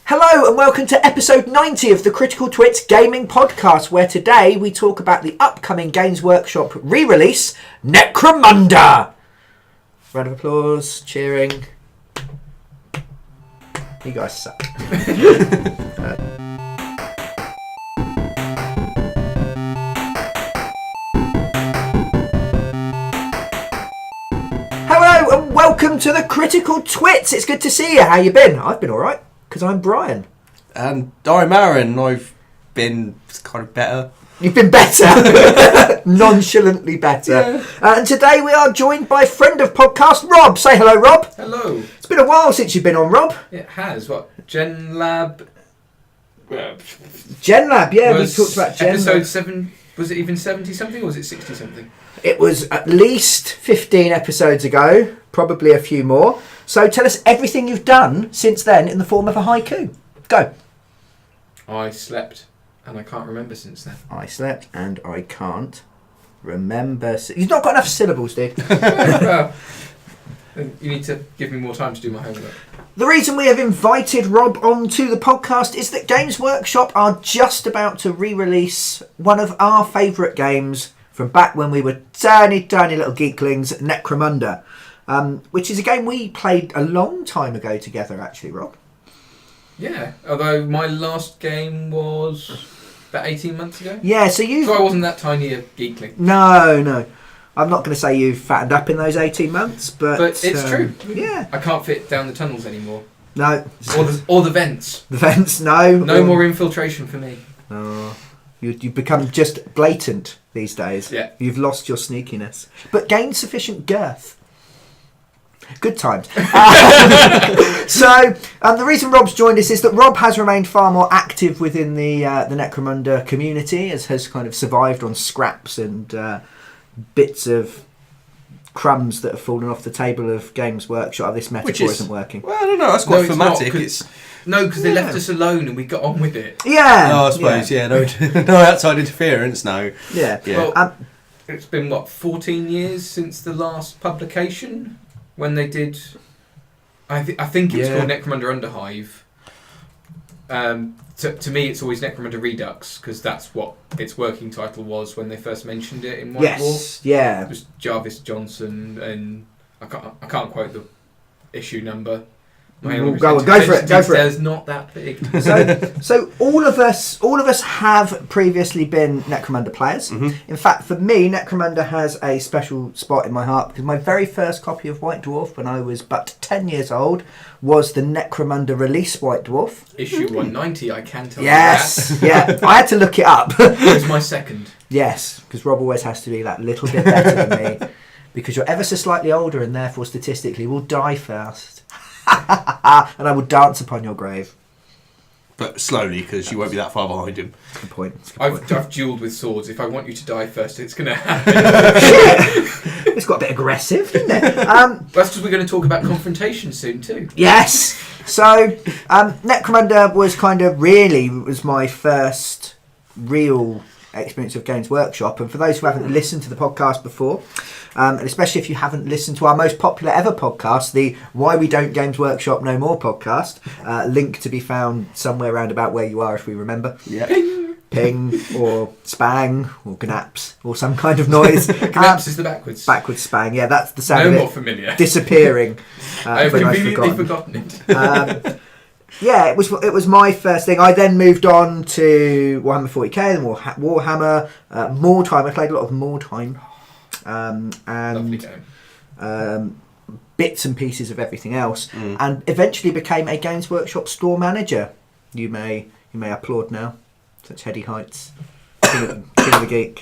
Hello and welcome to episode 90 of the Critical Twits gaming podcast, where today we talk about the upcoming Games Workshop re-release, Necromunda! Round of applause, cheering. You guys suck. Hello and welcome to the Critical Twits. It's good to see you. How you been? I've been alright. Because I'm Brian. And I'm Aaron. I've been kind of better. You've been better. Nonchalantly better. Yeah. And today we are joined by friend of podcast, Rob. Say hello, Rob. Hello. It's been a while since you've been on, Rob. It has. What? GenLab? GenLab, yeah. We talked about GenLab. Episode 7, was it even 70-something or was it 60-something? It was at least 15 episodes ago. Probably a few more. So tell us everything you've done since then in the form of a haiku. Go. I slept and I can't remember since then. I slept and I can't remember. You've not got enough syllables, dude. Well, you need to give me more time to do my homework. The reason we have invited Rob onto the podcast is that Games Workshop are just about to re-release one of our favourite games from back when we were tiny little geeklings, Necromunda. Which is a game we played a long time ago together, actually, Rob. Yeah, although my last game was about 18 months ago. Yeah, so I wasn't that tiny a geekling. No. I'm not going to say you've fattened up in those 18 months, but it's true. Yeah. I can't fit down the tunnels anymore. No. Or the vents. The vents, no. No more infiltration for me. Oh. You've become just blatant these days. Yeah. You've lost your sneakiness. But gained sufficient girth. Good times. So the reason Rob's joined us is that Rob has remained far more active within the Necromunda community, as has kind of survived on scraps and bits of crumbs that have fallen off the table of Games Workshop. This metaphor isn't working. Well, I don't know. That's quite thematic. No, because they left us alone and we got on with it. Yeah. Oh, I suppose. Yeah. No outside interference. No. Yeah. Well, it's been 14 years since the last publication. When they did, I think it was called Necromunda Underhive. To me, it's always Necromunda Redux because that's what its working title was when they first mentioned it in White War. Yeah. It was Jarvis Johnson, and I can't quote the issue number. Go for it. It's not that big. So all of us have previously been Necromunda players. Mm-hmm. In fact, for me, Necromunda has a special spot in my heart because my very first copy of White Dwarf, when I was but 10 years old, was the Necromunda release White Dwarf. Issue 190, I can tell you that. Yeah. I had to look it up. It was my second. Yes, because Rob always has to be that little bit better than me. Because you're ever so slightly older and therefore statistically will die first. And I will dance upon your grave. But slowly, because you won't be that far behind him. That's a good point. I've duelled with swords. If I want you to die first, it's going to happen. It's got a bit aggressive, didn't it? That's because we're going to talk about Confrontation soon too. Yes. So Necromunda was my first real experience of Games Workshop, and for those who haven't listened to the podcast before, and especially if you haven't listened to our most popular ever podcast, the Why We Don't Games Workshop No More podcast, link to be found somewhere around about where you are if we remember. Yeah. Ping or spang or gnaps or some kind of noise. Gnaps is the backwards spang. Yeah, that's the sound of it more familiar. Disappearing. I've conveniently forgotten it. Yeah, it was my first thing. I then moved on to Warhammer 40k, then Warhammer, Moortime. I played a lot of Moortime. Lovely game. Bits and pieces of everything else, and eventually became a Games Workshop store manager. You may applaud now. Such heady heights. King of the geek.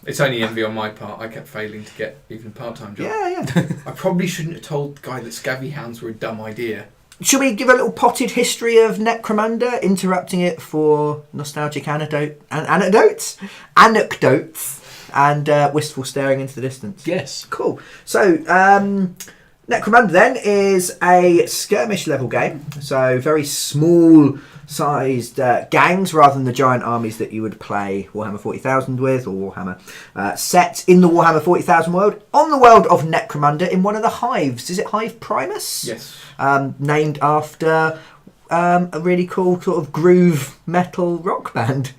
It's only envy on my part. I kept failing to get even a part-time job. Yeah. I probably shouldn't have told the guy that Scabby Hounds were a dumb idea. Should we give a little potted history of Necromunda, interrupting it for nostalgic anecdotes, and wistful staring into the distance? Yes. Cool. So, Necromunda then is a skirmish level game, so very small sized gangs rather than the giant armies that you would play Warhammer 40,000 with, or Warhammer, set in the Warhammer 40,000 world, on the world of Necromunda in one of the hives. Is it Hive Primus? Yes. Named after a really cool sort of groove metal rock band.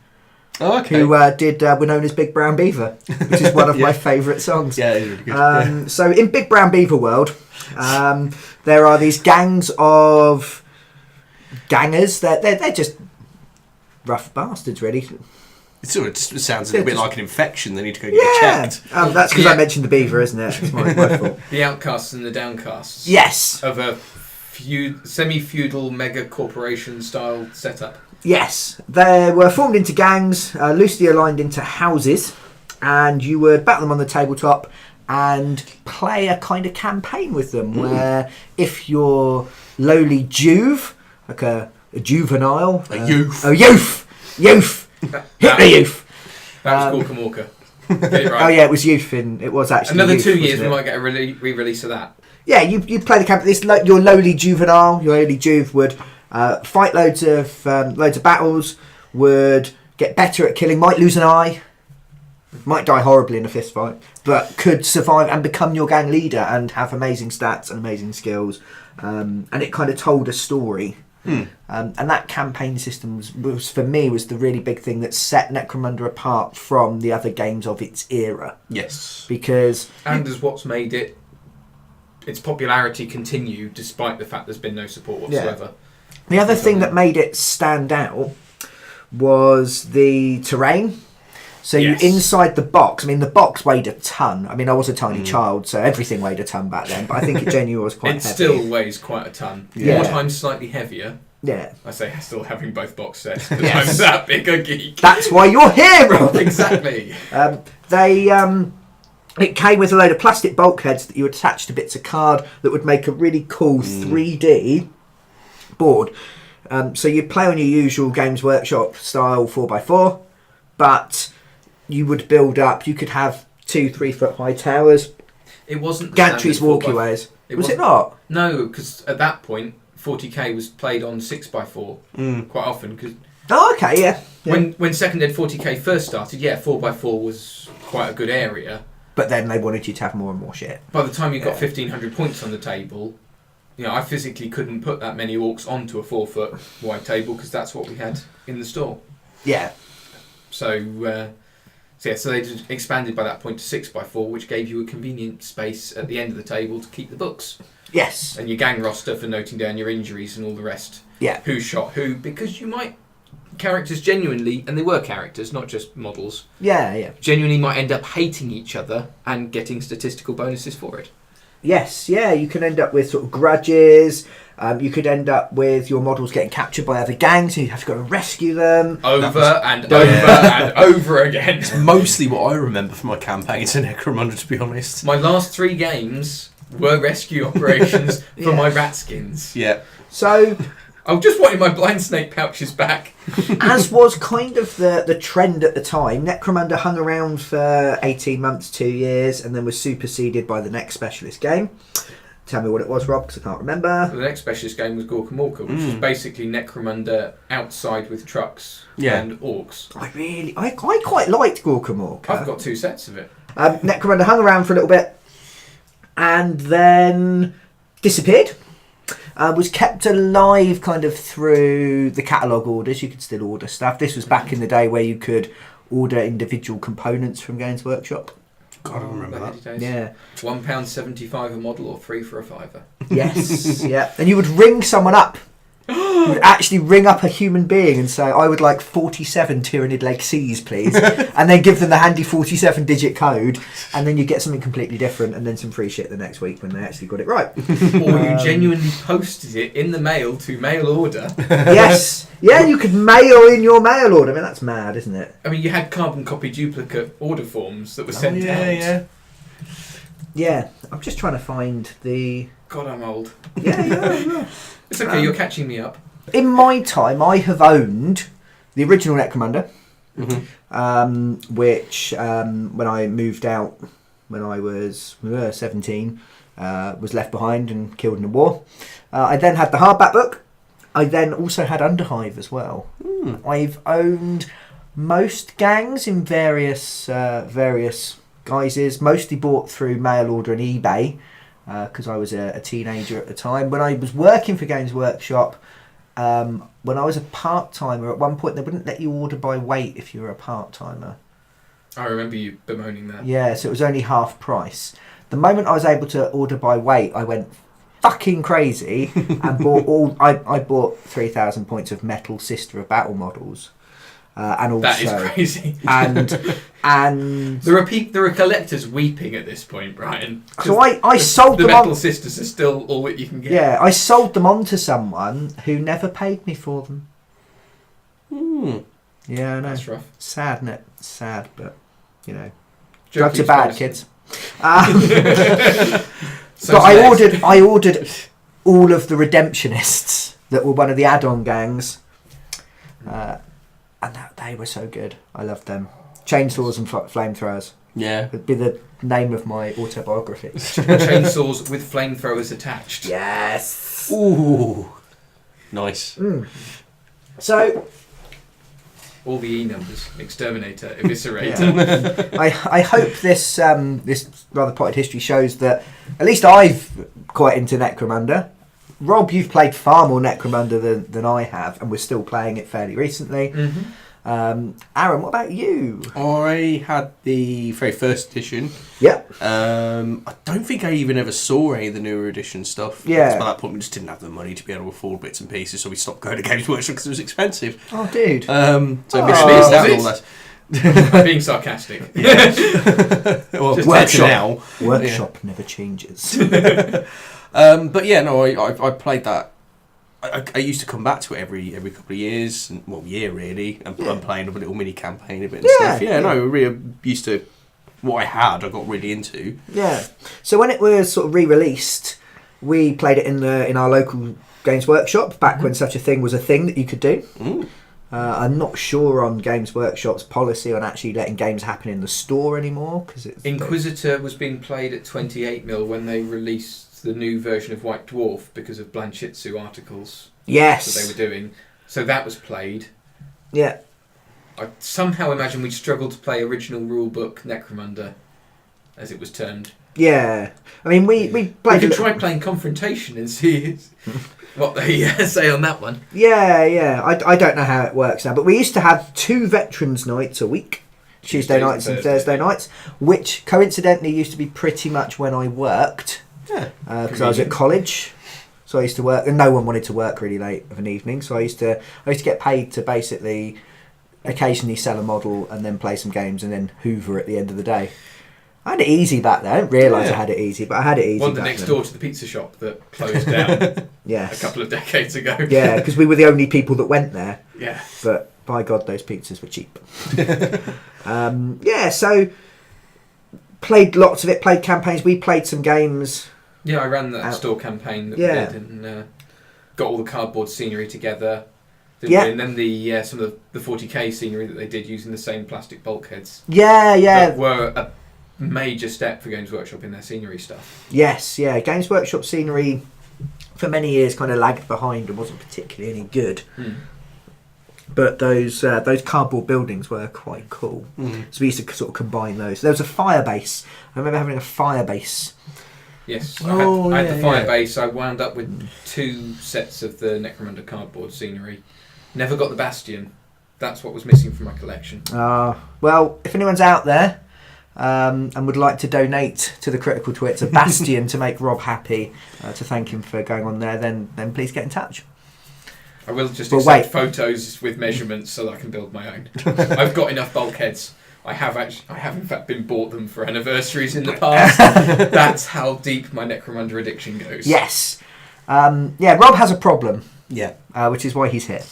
Oh, okay. Who were known as Big Brown Beaver, which is one of my favourite songs. Yeah, it's really good. So in Big Brown Beaver world, there are these gangs of gangers. They're just rough bastards, really. It sort of sounds a little bit like an infection. They need to go get it checked. That's because I mentioned the beaver, isn't it? It's my fault. The outcasts and the downcasts. Yes. Of a semi-feudal mega corporation style setup. Yes, they were formed into gangs, loosely aligned into houses, and you would battle them on the tabletop and play a kind of campaign with them, where if you're lowly juve, like a juvenile... youth. Oh, youth! Hit the youth! That was Gorka Morka. Get it right. Oh yeah, it was youth. It was actually another youth, 2 years. wasn't We it? might get a re-release of that. Yeah, you play the campaign. This your lowly juvenile, your lowly juve would fight loads of battles, would get better at killing, might lose an eye, might die horribly in a fist fight, but could survive and become your gang leader and have amazing stats and amazing skills. And it kind of told a story. And that campaign system was for me was the really big thing that set Necromunda apart from the other games of its era. Yes. Because as what's made its popularity continue despite the fact there's been no support whatsoever. The other thing that made it stand out was the terrain. So Yes. you inside the box, I mean, the box weighed a ton. I mean, I was a tiny child, so everything weighed a ton back then, but I think it genuinely was quite It heavy. still weighs quite a ton. Yeah. More times slightly heavier. Yeah. I say still having both box sets because Yes. I'm that big a geek. That's why you're here, Rob! Exactly. It came with a load of plastic bulkheads that you attach to bits of card that would make a really cool 3D board. So you'd play on your usual Games Workshop style 4x4, but you would build up. You could have 2-3 foot high towers. It wasn't the Gantry's standard 4x4. walkways. Was wasn't- it not? No, because at that point 40k was played on 6x4 quite often. Because Oh, okay, yeah. when Second Ed 40k first started, 4x4 was quite a good area. But then they wanted you to have more and more shit. By the time you got 1500 points on the table, I physically couldn't put that many orcs onto a 4 foot wide table because that's what we had in the store. Yeah. So they expanded by that point to 6x4, which gave you a convenient space at the end of the table to keep the books. Yes. And your gang roster for noting down your injuries and all the rest. Yeah. Who shot who, because you might... Characters genuinely, and they were characters, not just models, Yeah. genuinely might end up hating each other and getting statistical bonuses for it. Yes, yeah, you can end up with sort of grudges. You could end up with your models getting captured by other gangs and you have to go and rescue them. Over and over again. It's mostly what I remember from my campaigns in Necromunda, to be honest. My last 3 games were rescue operations for my rat skins. Yeah. So, I just wanted my blind snake pouches back. as was kind of the trend at the time, Necromunda hung around for 18 months, 2 years, and then was superseded by the next specialist game. Tell me what it was, Rob, because I can't remember. The next specialist game was Gorka Morka, which was basically Necromunda outside with trucks and orcs. I quite liked Gorka Morka. I've got 2 sets of it. Necromunda hung around for a little bit and then disappeared. Was kept alive kind of through the catalogue orders. You could still order stuff. This was back in the day where you could order individual components from Games Workshop. God, I remember that. Days. Yeah. £1.75 a model or 3 for a £5. Yes. Yeah. And you would ring someone up. You would actually ring up a human being and say, I would like 47 Tyrannid Leg Cs, please. And then give them the handy 47-digit code. And then you get something completely different and then some free shit the next week when they actually got it right. Or you genuinely posted it in the mail to mail order. Yes. Yeah, you could mail in your mail order. I mean, that's mad, isn't it? I mean, you had carbon copy duplicate order forms that were sent out. Yeah. Yeah. I'm just trying to find the... God, I'm old. Yeah. It's okay, you're catching me up. In my time, I have owned the original Necromunda, which when I moved out when I was 17, was left behind and killed in the war. I then had the hardback book. I then also had Underhive as well. I've owned most gangs in various guises, mostly bought through mail order and eBay, because I was a teenager at the time. When I was working for Games Workshop, when I was a part-timer, at one point they wouldn't let you order by weight if you were a part-timer. I remember you bemoaning that. Yeah, so it was only half price. The moment I was able to order by weight, I went fucking crazy and bought I bought 3,000 points of Metal Sister of Battle models. And also, that is crazy. and there are collectors weeping at this point, Brian. So I sold the them Metal Sisters are still all that you can get. Yeah, I sold them on to someone who never paid me for them. Yeah, I know. That's rough. Sad, isn't it? Sad, but Drugs are bad, kids. So but I ordered all of the Redemptionists that were one of the add-on gangs. And they were so good. I loved them. Chainsaws and flamethrowers. Yeah. Would be the name of my autobiography. Chainsaws with flamethrowers attached. Yes. Ooh. Nice. So, all the E numbers: Exterminator, Eviscerator. Yeah. I hope this this rather potted history shows that at least I've quite into Necromunda. Rob, you've played far more Necromunda than I have, and we're still playing it fairly recently. Aaron, what about you? I had the very first edition. Yep. I don't think I even ever saw any of the newer edition stuff. Yeah. Because by that point we just didn't have the money to be able to afford bits and pieces, so we stopped going to Games Workshop because it was expensive. Oh, dude. So missed was out it? on all that. I'm being sarcastic. Well, Just Workshop now. Workshop never changes. But yeah, no, I played that. I used to come back to it every couple of years, year really, and playing a little mini campaign a bit and stuff. Yeah, no, really used to what I had. I got really into. Yeah. So when it was sort of re-released, we played it in our local Games Workshop back when such a thing was a thing that you could do. I'm not sure on Games Workshop's policy on actually letting games happen in the store anymore because Inquisitor was being played at 28mm when they released the new version of White Dwarf because of Blanchitsu articles that they were doing. So that was played. Yeah. I somehow imagine we'd struggle to play original rulebook Necromunda, as it was termed. Yeah. I mean, we played... We could try playing Confrontation and see what they say on that one. Yeah. I don't know how it works now, but we used to have 2 Veterans nights a week. Tuesday nights and Thursday nights, which coincidentally used to be pretty much when I worked. Yeah, because I was at college, so I used to work, and no one wanted to work really late of an evening. So I used to get paid to basically occasionally sell a model and then play some games and then hoover at the end of the day. I had it easy back then. I didn't realise I had it easy, but I had it easy. Wandered next door to the pizza shop that closed down a couple of decades ago. Yeah, because we were the only people that went there. Yeah, but by God, those pizzas were cheap. So played lots of it. Played campaigns. We played some games. Yeah, I ran that store campaign that we did and got all the cardboard scenery together. And then the some of the 40k scenery that they did using the same plastic bulkheads. That were a major step for Games Workshop in their scenery stuff. Yes, yeah. Games Workshop scenery for many years kind of lagged behind and wasn't particularly any good. But those cardboard buildings were quite cool. So we used to sort of combine those. There was a fire base. I remember having a fire base. Yes, I had the fire base. I wound up with 2 sets of the Necromunda cardboard scenery. Never got the Bastion. That's what was missing from my collection. Well, if anyone's out there and would like to donate to the Critical Twits a Bastion to make Rob happy, to thank him for going on there, then please get in touch. I will just accept photos with measurements so that I can build my own. I've got enough bulkheads. I have in fact been bought them for anniversaries in the past. That's how deep my Necromunda addiction goes. Yes. Rob has a problem. Yeah. Which is why he's here.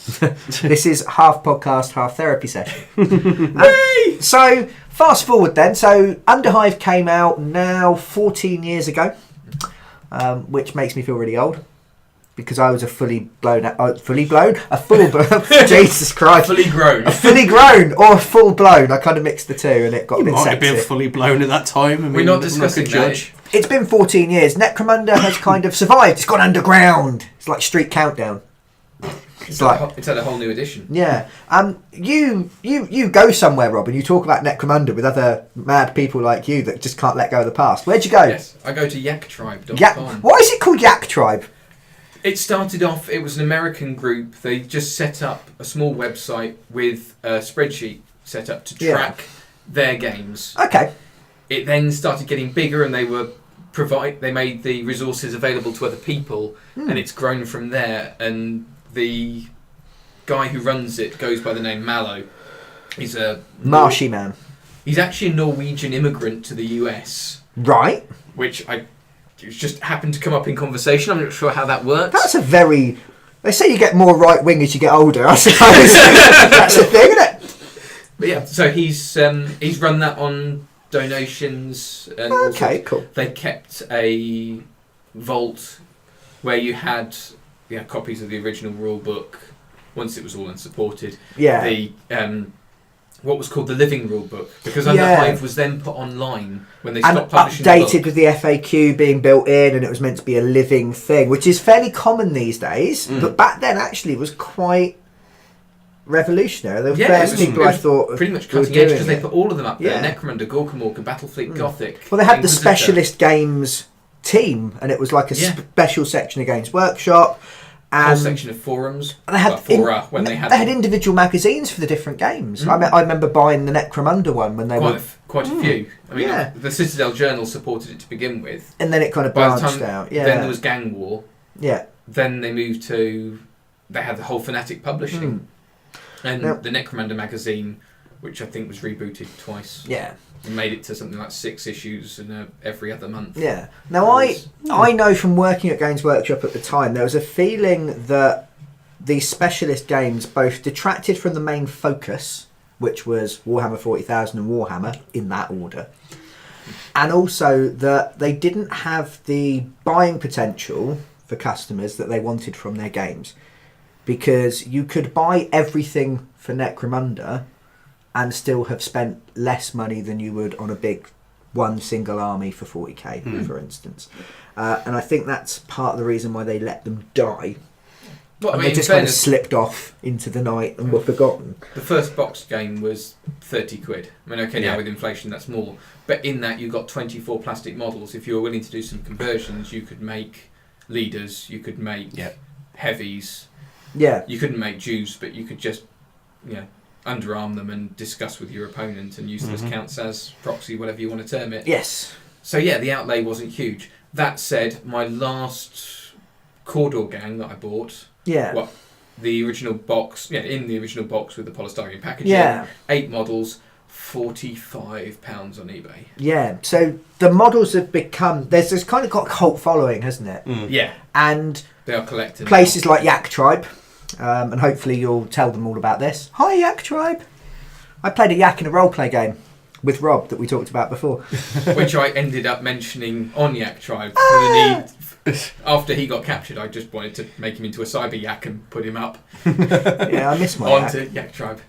This is half podcast, half therapy session. So, fast forward then. So, Underhive came out now 14 years ago, which makes me feel really old. Because I was a full blown, Jesus Christ. Fully grown. A fully grown or full blown. I kind of mixed the two and it got a bit sexy. sexy. Might have been fully blown at that time. We're not discussing judge. it's been 14 years. Necromunda has kind of survived. It's gone underground. It's like Street Countdown. It's had a whole new edition. Yeah. You go somewhere, Rob, and you talk about Necromunda with other mad people like you that just can't let go of the past. Where'd you go? Yes, I go to yaktribe.com. Why is it called Yak Tribe? It started off, it was an American group. They just set up a small website with a spreadsheet set up to track their games. Okay. It then started getting bigger, and they made the resources available to other people, and it's grown from there. And the guy who runs it goes by the name Mallow. He's a marshy man. He's actually a Norwegian immigrant to the US. Right. Which just happened to come up in conversation. I'm not sure how that works. That's a very... They say you get more right wing as you get older, I suppose. That's the thing, isn't it? But yeah, so he's run that on donations. And okay, cool. They kept a vault where you had copies of the original rule book once it was all unsupported. Yeah. The what was called the living rule book, because Underhive was then put online when they stopped publishing the book. Updated with the FAQ being built in, and it was meant to be a living thing, which is fairly common these days. But back then, actually, was quite revolutionary. They were first people I thought pretty much cutting edge, because they put all of them up there. Necromunda, Gorkamork, Battlefleet Gothic. Well, they had Inquisitor. the specialist games team, and it was like a special section of Games Workshop. A whole section of forums. They had they had individual magazines for the different games. I remember buying the Necromunda one when they were quite a few. I mean, the Citadel Journal supported it to begin with, and then it kind of branched out. Yeah. Then there was Gang War. Yeah. Then they moved to. They had the whole Fanatic Publishing, and the Necromunda magazine, which I think was rebooted twice. Yeah. And made it to something like 6 issues every other month. Yeah. Now I know from working at Games Workshop at the time, there was a feeling that these specialist games both detracted from the main focus, which was Warhammer 40,000 and Warhammer in that order, and also that they didn't have the buying potential for customers that they wanted from their games, because you could buy everything for Necromunda and still have spent less money than you would on a big one single army for 40k, for instance. And I think that's part of the reason why they let them die. Well, and they just kind of slipped off into the night and were forgotten. The first box game was 30 quid. I mean, okay, now with inflation that's more. But in that you got 24 plastic models. If you were willing to do some conversions, you could make leaders, you could make heavies. Yeah. You couldn't make Jews, but you could just, underarm them and discuss with your opponent and use them as counts as proxy, whatever you want to term it. Yes. So the outlay wasn't huge. That said, my last Cawdor gang that I bought, the original box, in the original box with the polystyrene packaging, 8 models, £45 on eBay. Yeah, so the models have become, there's kind of got a cult following, hasn't it? Yeah. And they are collected. Places like Yak Tribe. And hopefully you'll tell them all about this. Hi, Yak Tribe. I played a yak in a roleplay game with Rob that we talked about before. Which I ended up mentioning on Yak Tribe. After he got captured, I just wanted to make him into a cyber yak and put him up. Yeah, I miss my onto Yak Tribe.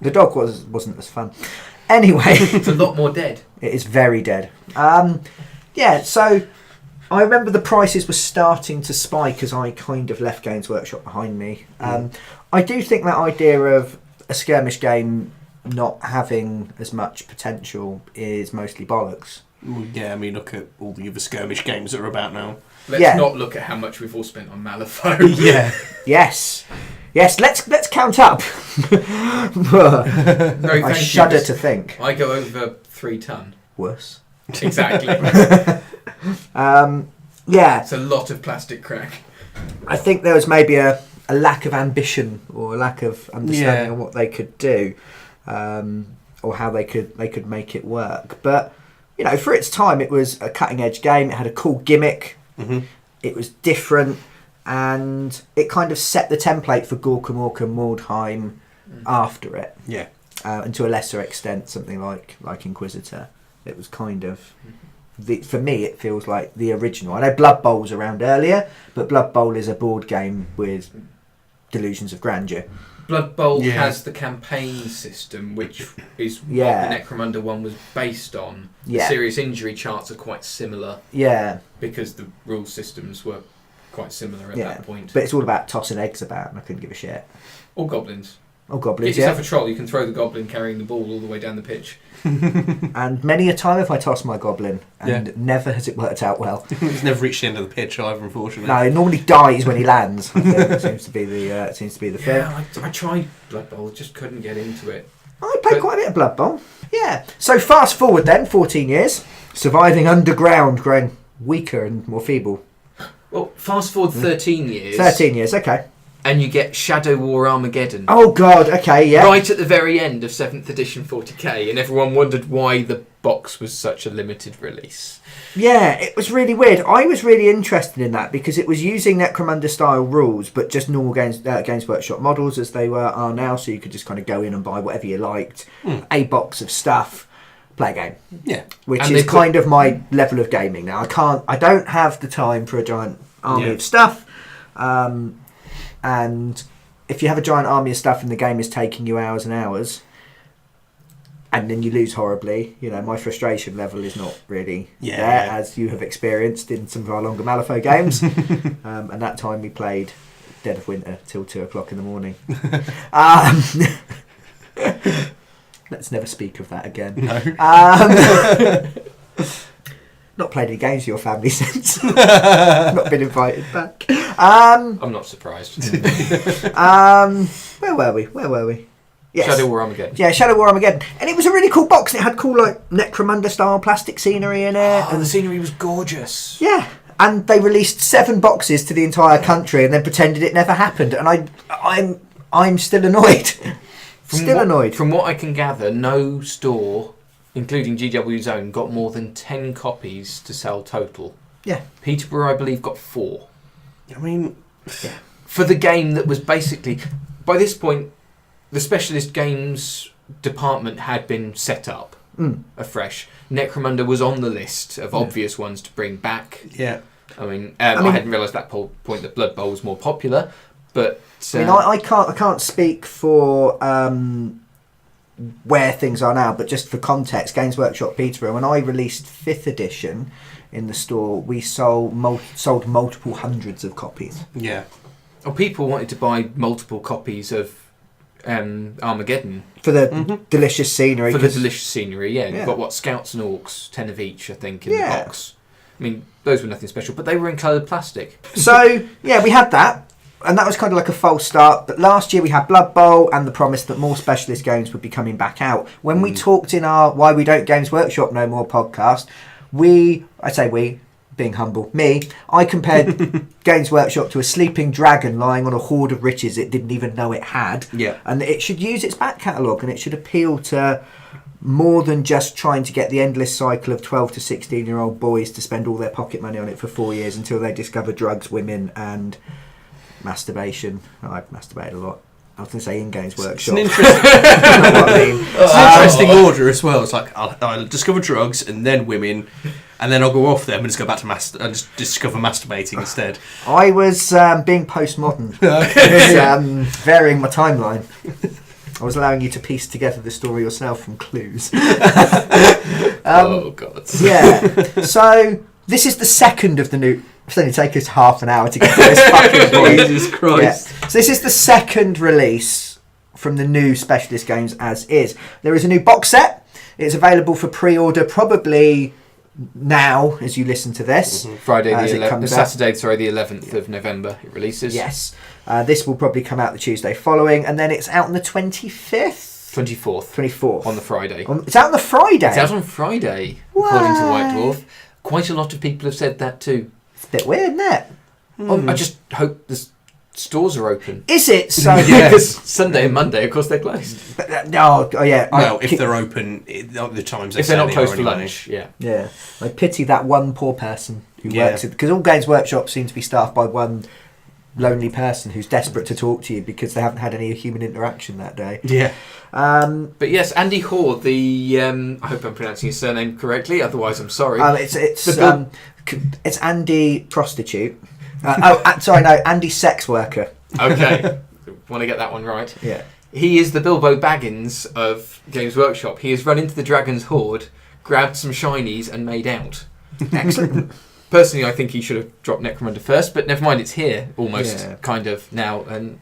The dog wasn't as fun. Anyway. It's a lot more dead. It is very dead. So I remember the prices were starting to spike as I kind of left Games Workshop behind me. I do think that idea of a skirmish game not having as much potential is mostly bollocks. Yeah, I mean, look at all the other skirmish games that are about now. Let's not look at how much we've all spent on Malifaux. Yes, let's count up. No, I shudder to think. I go over 3 ton. Worse. Exactly. It's a lot of plastic crack. I think there was maybe a lack of ambition or a lack of understanding on what they could do, or how they could make it work. But for its time, it was a cutting edge game. It had a cool gimmick. It was different, and it kind of set the template for Gorkamork and Mordheim after it. Yeah. And to a lesser extent, something like Inquisitor. It was kind of, for me, it feels like the original. I know Blood Bowl's around earlier, but Blood Bowl is a board game with delusions of grandeur. Blood Bowl has the campaign system, which is what the Necromunda one was based on. The serious injury charts are quite similar. Yeah. Because the rule systems were quite similar at that point. But it's all about tossing eggs about, and I couldn't give a shit. Or goblins. Or goblins, Get yourself a troll, you can throw the goblin carrying the ball all the way down the pitch. And many a time have I tossed my goblin, and never has it worked out well. He's never reached the end of the pitch either, unfortunately. No, he normally dies when he lands. I think that seems to be the thing. Yeah, I tried Blood Bowl, just couldn't get into it. I played quite a bit of Blood Bowl. Yeah. So fast forward then, 14 years, surviving underground, growing weaker and more feeble. Well, fast forward 13 years. 13 years, okay. And you get Shadow War Armageddon. Oh God, okay, yeah. Right at the very end of 7th edition 40k, and everyone wondered why the box was such a limited release. Yeah, it was really weird. I was really interested in that because it was using Necromunda style rules, but just normal Games Workshop models as they are now, so you could just kind of go in and buy whatever you liked, a box of stuff, play a game. Yeah. Which is kind of my level of gaming now. I don't have the time for a giant army of stuff. And if you have a giant army of stuff and the game is taking you hours and hours, and then you lose horribly, my frustration level is not really there, as you have experienced in some of our longer Malifaux games. And that time we played Dead of Winter till 2 o'clock in the morning. Let's never speak of that again. No. Not played any games with your family since. Not been invited back. I'm not surprised. Where were we? Yes. Shadow War Armageddon. Yeah, Shadow War Armageddon. And it was a really cool box. And it had cool Necromunda style plastic scenery in it. And the scenery was gorgeous. Yeah. And they released 7 boxes to the entire country and then pretended it never happened. And I'm still annoyed. Annoyed. From what I can gather, no store, including GW's own, got more than 10 copies to sell total. Yeah. Peterborough, I believe, got 4. I mean... Yeah. For the game that was basically... By this point, the specialist games department had been set up afresh. Necromunda was on the list of obvious ones to bring back. Yeah. I mean, I hadn't realised at that point that Blood Bowl was more popular, but... I can't speak for... where things are now, but just for context, Games Workshop Peterborough, when I released 5th edition in the store, we sold multiple hundreds of copies. Yeah. Oh, people wanted to buy multiple copies of Armageddon. For the delicious scenery. For the delicious scenery, yeah. You've got, Scouts and Orcs, 10 of each, I think, in the box. I mean, those were nothing special, but they were in coloured plastic. So, yeah, we had that. And that was kind of like a false start. But last year we had Blood Bowl and the promise that more specialist games would be coming back out. When we talked in our Why We Don't Games Workshop No More podcast, being humble, I compared Games Workshop to a sleeping dragon lying on a hoard of riches it didn't even know it had. Yeah. And it should use its back catalogue and it should appeal to more than just trying to get the endless cycle of 12 to 16-year-old boys to spend all their pocket money on it for 4 years until they discover drugs, women and... masturbation. I've masturbated a lot. I was going to say in Games Workshop. It's an interesting order as well. It's like I'll discover drugs and then women, and then I'll go off them and just go back to and just discover masturbating instead. I was being postmodern. Varying my timeline. I was allowing you to piece together the story yourself from clues. Oh God. Yeah. So this is the second of the new. It's only taken us half an hour to get to this fucking point. Jesus Christ. Yeah. So this is the second release from the new specialist games as is. There is a new box set. It's available for pre-order probably now as you listen to this. Saturday, the 11th of November it releases. Yes. This will probably come out the Tuesday following, and then it's out on the 25th? 24th. On the Friday. It's out on the Friday? It's out on Friday, according to White Dwarf. Quite a lot of people have said that too. It's a bit weird, isn't it? I just hope the stores are open. Is it? So because Sunday and Monday, of course, they're closed. Yeah. Well, if they're open, the times if they're not closed for lunch, yeah. I pity that one poor person who works it, because all Games Workshops seem to be staffed by one lonely person who's desperate to talk to you because they haven't had any human interaction that day. Yeah. But yes, Andy Hoare, I hope I'm pronouncing his surname correctly, otherwise I'm sorry. It's Andy Prostitute. Andy Sex Worker. Okay. want to get that one right. Yeah. He is the Bilbo Baggins of Games Workshop. He has run into the Dragon's Hoard, grabbed some shinies, and made out. Excellent. Personally, I think he should have dropped Necromunda first, but never mind, it's here almost kind of now, and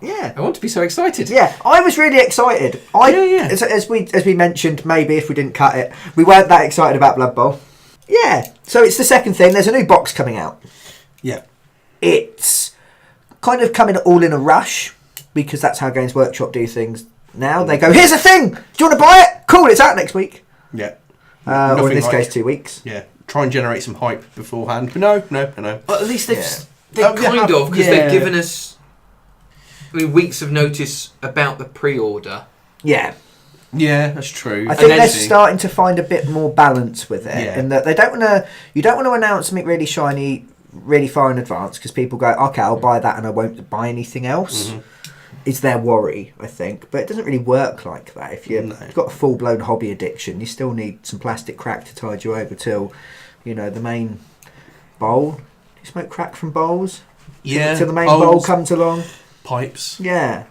I want to be so excited. Yeah, I was really excited. As we mentioned, maybe if we didn't cut it, we weren't that excited about Blood Bowl. Yeah, so it's the second thing. There's a new box coming out. Yeah. It's kind of coming all in a rush, because that's how Games Workshop do things now. They go, here's a thing! Do you want to buy it? Cool, it's out next week. Yeah. Or in this case, 2 weeks. Yeah. Try and generate some hype beforehand. But no. Well, at least because they've given us weeks of notice about the pre-order. Yeah. Yeah, that's true. I think they're starting to find a bit more balance with it, in that they don't want to. You don't want to announce something really shiny really far in advance, because people go, okay, I'll buy that and I won't buy anything else. Mm-hmm. Is their worry, I think, but it doesn't really work like that. If you've got a full-blown hobby addiction, you still need some plastic crack to tide you over till, the main bowl. Do you smoke crack from bowls? Yeah. Till the main bowl comes along. Pipes. Yeah.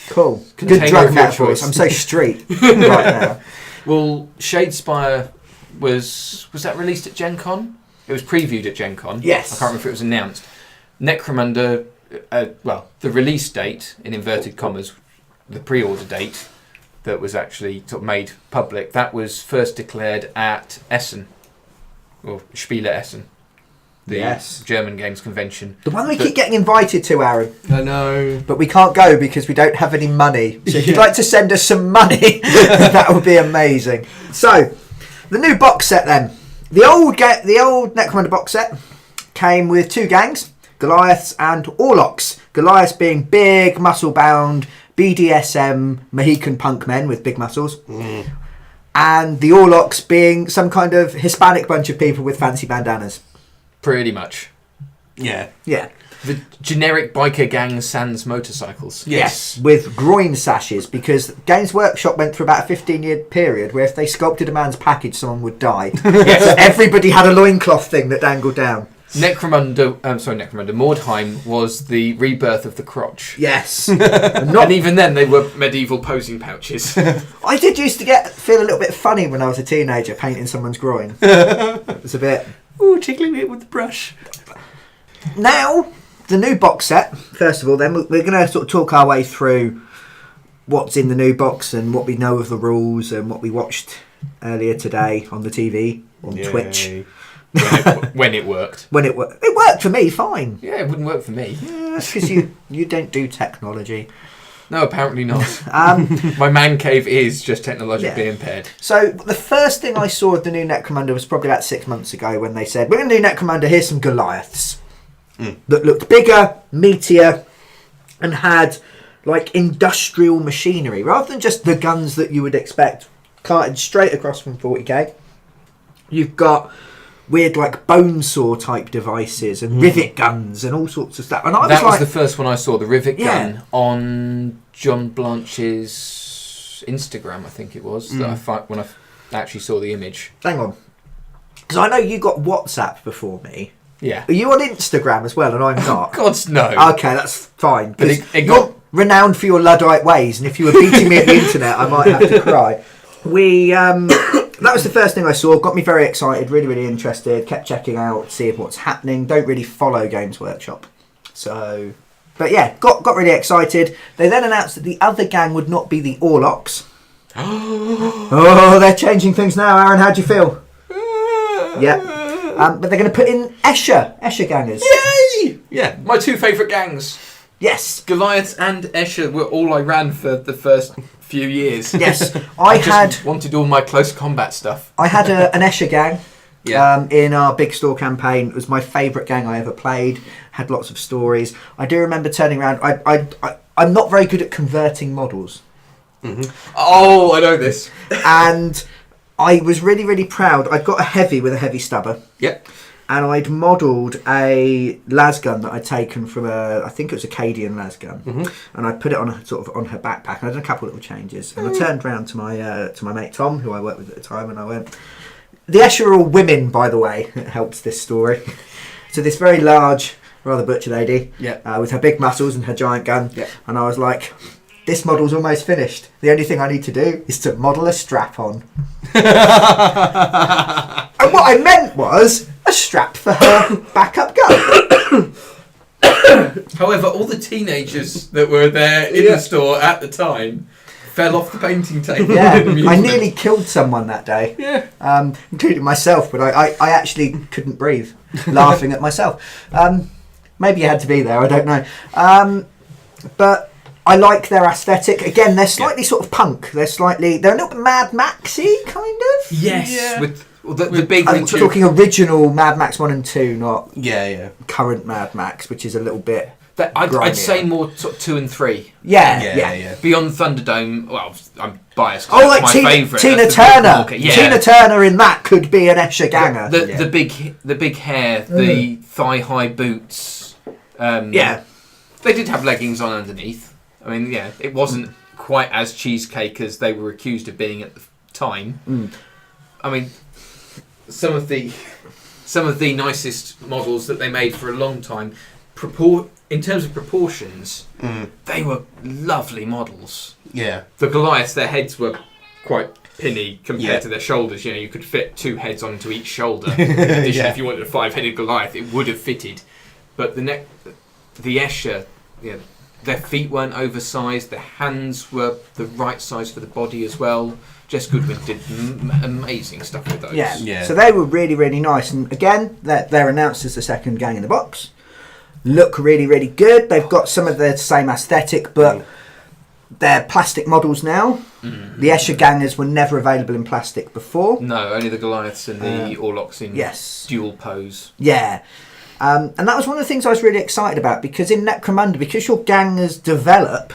Cool. Good drug metaphors. I'm so street right now. Well, Shadespire was that released at Gen Con? It was previewed at Gen Con. Yes. I can't remember if it was announced. Necromunda. The release date, in inverted commas, the pre-order date that was actually sort of made public, that was first declared at Essen, or Spiele Essen, the German games convention. The one we keep getting invited to, Aaron. I know. But we can't go because we don't have any money. So if you'd like to send us some money, that would be amazing. So, the new box set then. The old Necromunda box set came with 2 gangs. Goliaths and Orlocks. Goliaths being big, muscle-bound, BDSM, Mohican punk men with big muscles. Mm. And the Orlocks being some kind of Hispanic bunch of people with fancy bandanas. Pretty much. Yeah. The generic biker gang sans motorcycles. Yes, with groin sashes, because Games Workshop went through about a 15-year period where if they sculpted a man's package, someone would die. So everybody had a loincloth thing that dangled down. Mordheim was the rebirth of the crotch. Yes. And even then they were medieval posing pouches. I did used to feel a little bit funny when I was a teenager painting someone's groin. It was a bit... Ooh, tickling it with the brush. Now, the new box set, first of all, then we're going to sort of talk our way through what's in the new box and what we know of the rules and what we watched earlier today on the TV, on Twitch. When it worked. It worked for me, fine. Yeah, it wouldn't work for me. Yeah, that's because you don't do technology. No, apparently not. My man cave is just technologically impaired. So the first thing I saw of the new Necromunda was probably about 6 months ago when they said, we're going to do Necromunda, here's some Goliaths. That looked bigger, meatier, and had like industrial machinery, rather than just the guns that you would expect carted straight across from 40k. You've got weird like bone saw type devices and rivet guns and all sorts of stuff. And that was the first one I saw, the rivet gun on John Blanche's Instagram, I think it was, that when I actually saw the image. Hang on, because I know you got WhatsApp before me. Yeah. Are you on Instagram as well and I'm not? God's no. Okay, that's fine. But you're renowned for your Luddite ways, and if you were beating me at the internet, I might have to cry. That was the first thing I saw. Got me very excited, really, really interested. Kept checking out, seeing what's happening. Don't really follow Games Workshop. So, but yeah, got really excited. They then announced that the other gang would not be the Orlocks. Oh, they're changing things now, Aaron. How do you feel? Yeah. But they're going to put in Escher gangers. Yay! Yeah, my 2 favourite gangs. Yes. Goliath and Escher were all I ran for the first few years. Yes. I wanted all my close combat stuff. I had an Escher gang in our big store campaign. It was my favourite gang I ever played. Had lots of stories. I do remember turning around. I'm not very good at converting models. Mm-hmm. Oh, I know this. And I was really, really proud. I'd got a heavy with a heavy stubber. Yep. And I'd modelled a lasgun that I'd taken from I think it was a Cadian lasgun, and I put it on her backpack. And I did a couple of little changes, and I turned round to my mate Tom, who I worked with at the time, and I went, "The Escher are all women, by the way." It helps this story. So this very large rather butcher lady, Yeah. with her big muscles and her giant gun. Yeah. And I was like, this model's almost finished. The only thing I need to do is to model a strap on. And what I meant was a strap for her backup gun. However, all the teenagers that were there in the store at the time fell off the painting table. Yeah, I nearly killed someone that day. Yeah. Including myself, but I actually couldn't breathe, laughing at myself. Maybe you had to be there, I don't know. But I like their aesthetic. Again, they're slightly sort of punk. They're a little bit Mad Maxy, kind of. Yes, Yeah. with the big. I'm talking original Mad Max 1 and 2, not Yeah. current Mad Max, which is a little bit. I'd say more sort of 2 and 3. Yeah. Beyond Thunderdome, well, I'm biased. Oh, like my favourite. Tina That's the big Turner. market. Yeah. Tina Turner in that could be an Escher ganger. The big hair, the thigh high boots. They did have leggings on underneath. I mean, it wasn't quite as cheesecake as they were accused of being at the time. I mean, some of the nicest models that they made for a long time, in terms of proportions, they were lovely models. Yeah. The Goliaths, their heads were quite pinny compared to their shoulders. You know, you could fit 2 heads onto each shoulder. In addition, if you wanted a 5-headed Goliath, it would have fitted. But the Escher, their feet weren't oversized. Their hands were the right size for the body as well. Jess Goodwin did amazing stuff with those. Yeah. So they were really, really nice. And again, they're announced as the second gang in the box. Look really, really good. They've got some of the same aesthetic, but they're plastic models now. The Escher gangers were never available in plastic before. No, only the Goliaths and the Orlocks in dual pose. Yeah. And that was one of the things I was really excited about, because in Necromunda, because your gangers develop,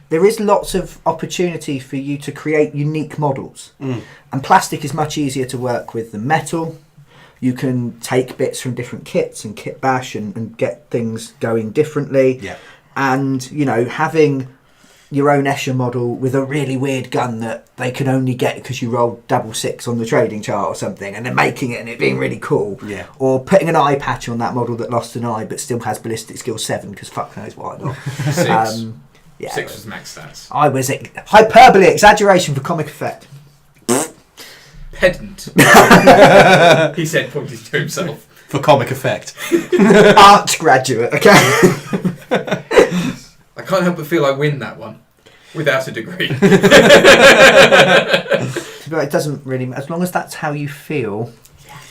there is lots of opportunity for you to create unique models. And plastic is much easier to work with than metal. You can take bits from different kits and kit bash and get things going differently. Yeah. And, having your own Escher model with a really weird gun that they can only get because you rolled 6 on the trading chart or something, and then making it and it being really cool. Yeah. Or putting an eye patch on that model that lost an eye but still has ballistic skill 7, because fuck knows why not. 6. 6 was max stats. I was hyperbole, exaggeration for comic effect. Pedant. He said, pointing to himself. For comic effect. Arts graduate, okay. I can't help but feel I win that one without a degree. But it doesn't really, as long as that's how you feel,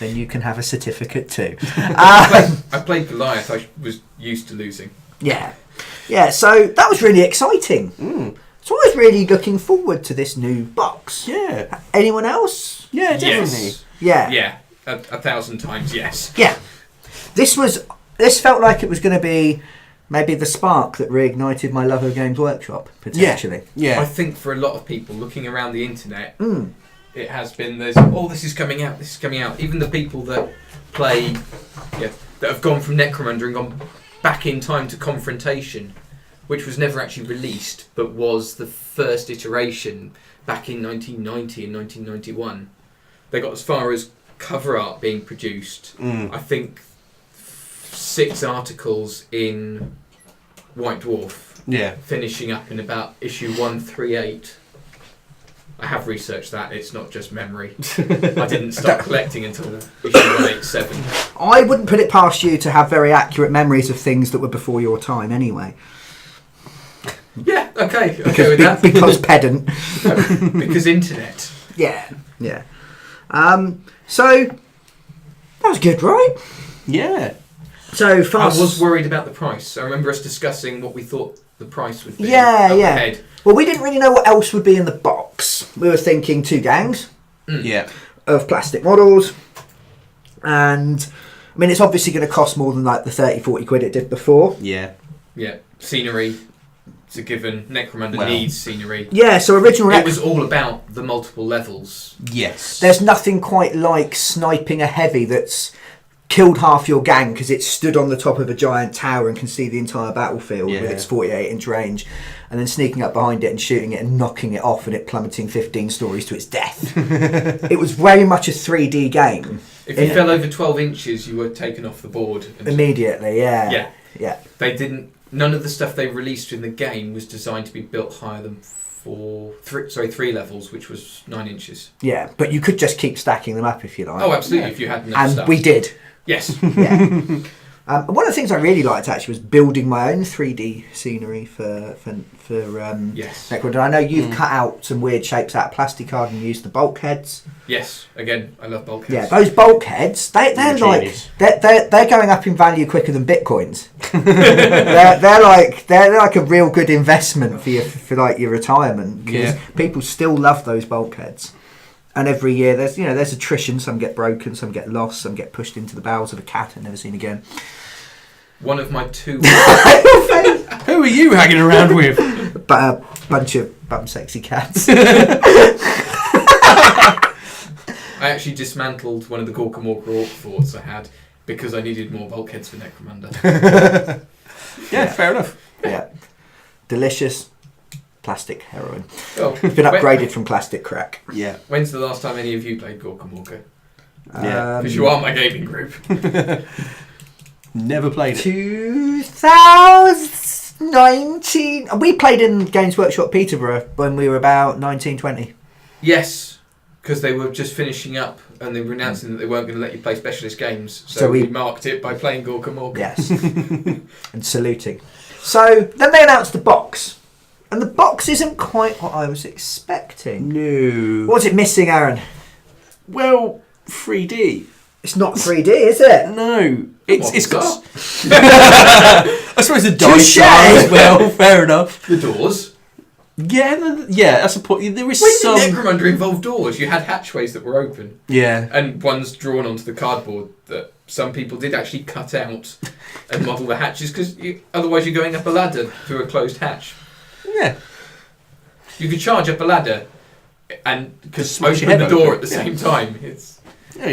then you can have a certificate too. I played Goliath. I was used to losing. Yeah, so that was really exciting. So I was really looking forward to this new box. Yeah. Anyone else? Yeah, definitely. Yes. Yeah. Yeah, 1,000 times yes. Yeah. This felt like it was going to be maybe the spark that reignited my love of Games Workshop, potentially. Yeah. I think for a lot of people looking around the internet, it has been this is coming out, this is coming out. Even the people that play, that have gone from Necromunda and gone back in time to Confrontation, which was never actually released, but was the first iteration back in 1990 and 1991. They got as far as cover art being produced. I think 6 articles in White Dwarf. Yeah. Finishing up in about issue 138. I have researched that. It's not just memory. I didn't start collecting until issue 187. I wouldn't put it past you to have very accurate memories of things that were before your time anyway. Yeah, okay with that. Because pedant. Because internet. Yeah. So, that was good, right? Yeah. So fast. I was worried about the price. I remember us discussing what we thought the price would be. Yeah. Ahead. Well, we didn't really know what else would be in the box. We were thinking 2 gangs of plastic models. And, I mean, it's obviously going to cost more than like the 30-40 quid it did before. Yeah. Scenery. It's a given. Necromunda needs scenery. Yeah, so original... It was all about the multiple levels. Yes. There's nothing quite like sniping a heavy that's killed half your gang because it stood on the top of a giant tower and can see the entire battlefield with its 48-inch range, and then sneaking up behind it and shooting it and knocking it off and it plummeting 15 stories to its death. It was very much a 3D game. If you fell over 12 inches, you were taken off the board. Immediately, yeah. They didn't... None of the stuff they released in the game was designed to be built higher than 3 levels, which was 9 inches. Yeah, but you could just keep stacking them up if you like. Oh, absolutely, if you had enough stuff. And we did. Yes. Yeah. One of the things I really liked actually was building my own 3D scenery for Necromunda. I know you've cut out some weird shapes out of plastic card and used the bulkheads. Yes, again, I love bulkheads. Yeah, those bulkheads, they're going up in value quicker than bitcoins. they're like a real good investment for like your retirement, because people still love those bulkheads. And every year there's attrition. Some get broken, some get lost, some get pushed into the bowels of a cat and never seen again. One of my 2... Who are you hanging around with? But a bunch of bum sexy cats. I actually dismantled one of the Gorkamorka Orc forts I had because I needed more bulkheads for Necromunda. Fair enough. Yeah. Delicious plastic heroin. Well, it's been upgraded from plastic crack. Yeah. When's the last time any of you played Gorkamorka? Yeah. Because you are my gaming group. Never played it. 2019. We played in Games Workshop Peterborough when we were about 1920. Yes, because they were just finishing up and they were announcing that they weren't going to let you play specialist games. So we marked it by playing Gorkamorka. Yes. And saluting. So then they announced the box. And the box isn't quite what I was expecting. No. What's it missing, Aaron? Well, 3D. It's not 3D, is it? No. It's got... I suppose the dice as well. Fair enough. The doors. Yeah, that's a point. There is When did Necromunda involve doors? You had hatchways that were open. Yeah. And ones drawn onto the cardboard that some people did actually cut out and model the hatches, because otherwise you're going up a ladder through a closed hatch. Yeah. You could charge up a ladher and smash open the door at the same time. You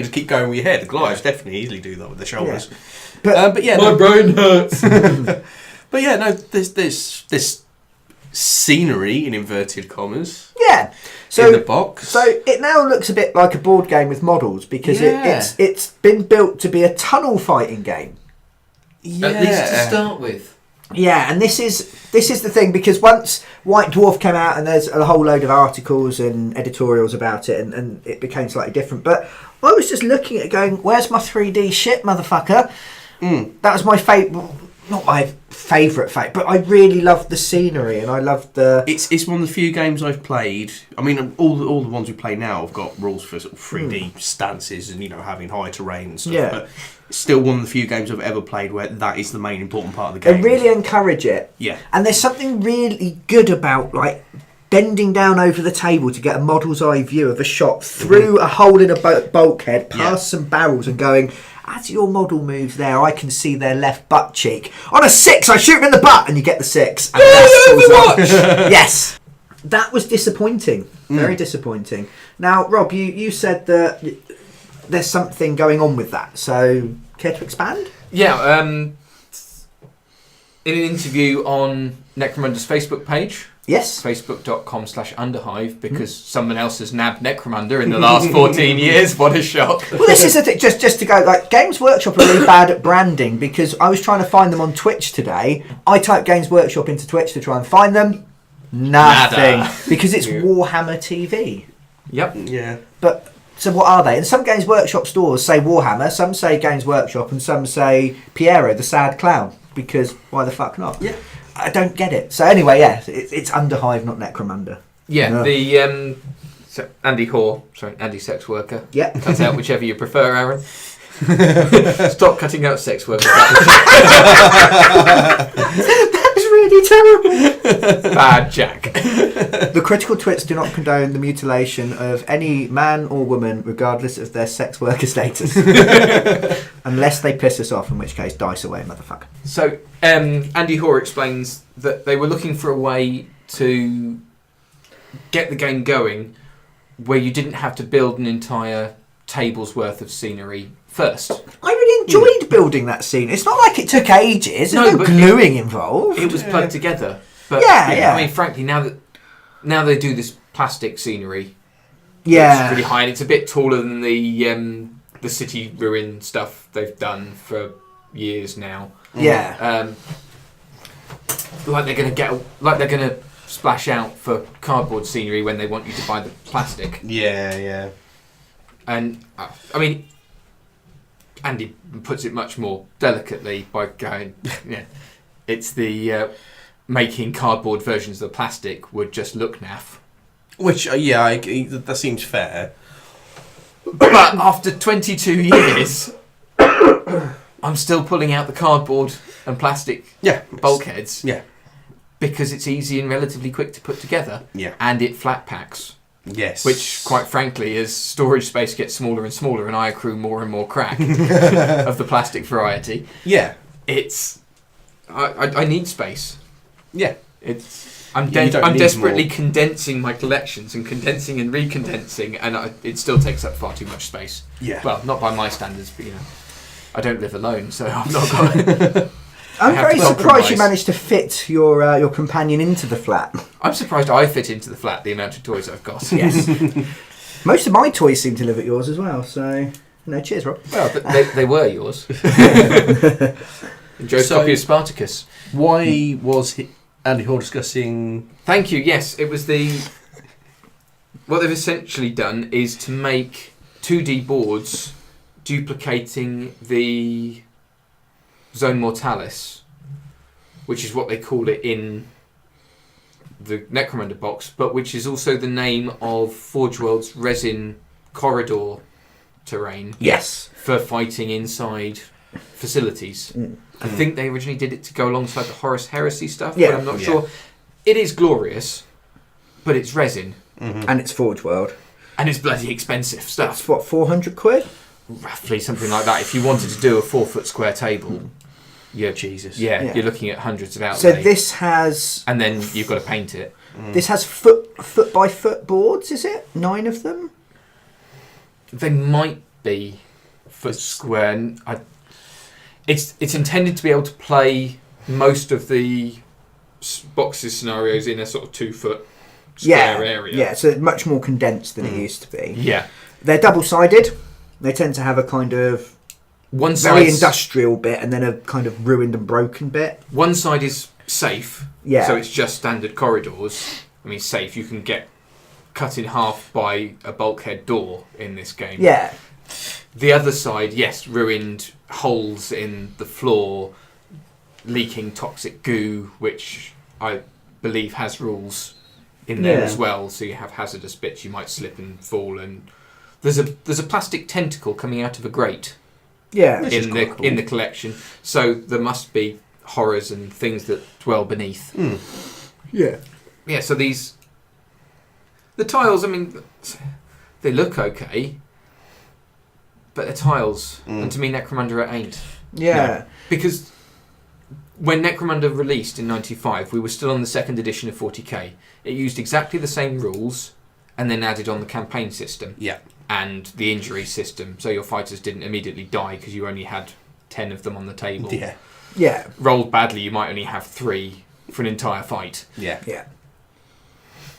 just keep going with your head. The Goliaths definitely easily do that with their shoulders. Yeah. But yeah, my brain hurts. But yeah, no, there's this scenery in inverted commas. Yeah. So in the box. So it now looks a bit like a board game with models, because it's been built to be a tunnel fighting game. Yeah. At least to start with. Yeah, and this is the thing, because once White Dwarf came out and there's a whole load of articles and editorials about it, and it became slightly different. But I was just looking at it going, where's my 3D shit, motherfucker? That was my favourite, not my favourite, but I really loved the scenery and I loved the... It's one of the few games I've played. I mean, all the ones we play now have got rules for sort of 3D stances and, having high terrain and stuff. Yeah. But it's still one of the few games I've ever played where that is the main important part of the game. They really encourage it. Yeah. And there's something really good about, like, bending down over the table to get a model's eye view of a shot through a hole in a bulkhead, past some barrels, and going, as your model moves there, I can see their left butt cheek. On a 6, I shoot him in the butt, and you get the 6. And Overwatch! Yes. That was disappointing. Very disappointing. Now, Rob, you said that there's something going on with that. So, care to expand? Yeah. In an interview on Necromunda's Facebook page... Yes. Facebook.com/Underhive, because someone else has nabbed Necromunda in the last 14 years. What a shock. Well, this is the thing, just to go, like, Games Workshop are really bad at branding, because I was trying to find them on Twitch today. I typed Games Workshop into Twitch to try and find them. Nothing. Nada. Because it's Warhammer TV. Yep. Yeah. But, so what are they? And some Games Workshop stores say Warhammer, some say Games Workshop, and some say Piero, the sad clown, because why the fuck not? Yeah. I don't get it. So anyway, it's Underhive, not Necromunda. Yeah, the Andy Hoare, Andy Sex Worker. Yeah. Cut out whichever you prefer, Aaron. Stop cutting out sex workers. That was really terrible. Bad Jack. The Critical Twits do not condone the mutilation of any man or woman, regardless of their sex worker status. Unless they piss us off, in which case, dice away, motherfucker. So, Andy Hoare explains that they were looking for a way to get the game going where you didn't have to build an entire table's worth of scenery first. I really enjoyed building that scene. It's not like it took ages. There's no gluing involved. It was plugged together. But I mean, frankly, now they do this plastic scenery. Yeah, it's really high, and it's a bit taller than the city ruin stuff they've done for years now. Yeah. Like they're gonna splash out for cardboard scenery when they want you to buy the plastic. Yeah. And I mean, Andy puts it much more delicately by going, it's the making cardboard versions of the plastic would just look naff. Which, that seems fair. But after 22 years, I'm still pulling out the cardboard and plastic bulkheads. Yeah. Because it's easy and relatively quick to put together. Yeah. And it flat packs. Yes. Which, quite frankly, as storage space gets smaller and smaller and I accrue more and more crack of the plastic variety. Yeah. It's... I need space. Yeah. I'm desperately condensing my collections and condensing and recondensing, and it still takes up far too much space. Yeah. Well, not by my standards, but I don't live alone, so I've not got... I'm very surprised you managed to fit your companion into the flat. I'm surprised I fit into the flat, the amount of toys I've got. Yes. Most of my toys seem to live at yours as well, so... cheers, Rob. Well, they were yours. Joe's copy of Spartacus. Why was Andy Hall discussing... Thank you, yes. It was what they've essentially done is to make 2D boards duplicating the Zone Mortalis, which is what they call it in the Necromunda box, but which is also the name of Forge World's resin corridor terrain. Yes. For fighting inside facilities. I think they originally did it to go alongside the Horus Heresy stuff, but I'm not sure. It is glorious, but it's resin. Mm-hmm. And it's Forge World. And it's bloody expensive stuff. It's what, 400 quid? Roughly, something like that. If you wanted to do a 4-foot square table... Jesus. Yeah, you're looking at hundreds of outlay. So this has... And then you've got to paint it. This has foot by foot boards, is it? 9 of them? They might be foot square. It's intended to be able to play most of the boxes scenarios in a sort of 2-foot square area. Yeah, so much more condensed than it used to be. Yeah. They're double-sided. They tend to have a kind of very industrial bit and then a kind of ruined and broken bit. One side is safe, so it's just standard corridors. I mean, safe, you can get cut in half by a bulkhead door in this game. Yeah. The other side, yes, ruined holes in the floor, leaking toxic goo, which I believe has rules in there as well. So you have hazardous bits, you might slip and fall, and there's a plastic tentacle coming out of a grate. Yeah, in the collection. So there must be horrors and things that dwell beneath. Yeah. Yeah. So the tiles. I mean, they look okay. But they're tiles, and to me Necromunda ain't. Yeah. No. Because when Necromunda released in '95, we were still on the second edition of 40k. It used exactly the same rules, and then added on the campaign system. Yeah. And the injury system, so your fighters didn't immediately die because you only had 10 of them on the table. Yeah. Yeah. Rolled badly, you might only have 3 for an entire fight. Yeah. Yeah.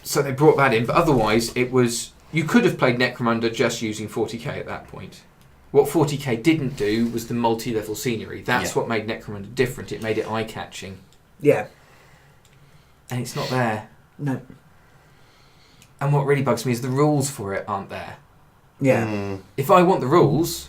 So they brought that in, but otherwise it was... You could have played Necromunda just using 40k at that point. What 40k didn't do was the multi-level scenery. That's what made Necromunda different. It made it eye-catching. Yeah. And it's not there. No. And what really bugs me is the rules for it aren't there. Yeah. If I want the rules,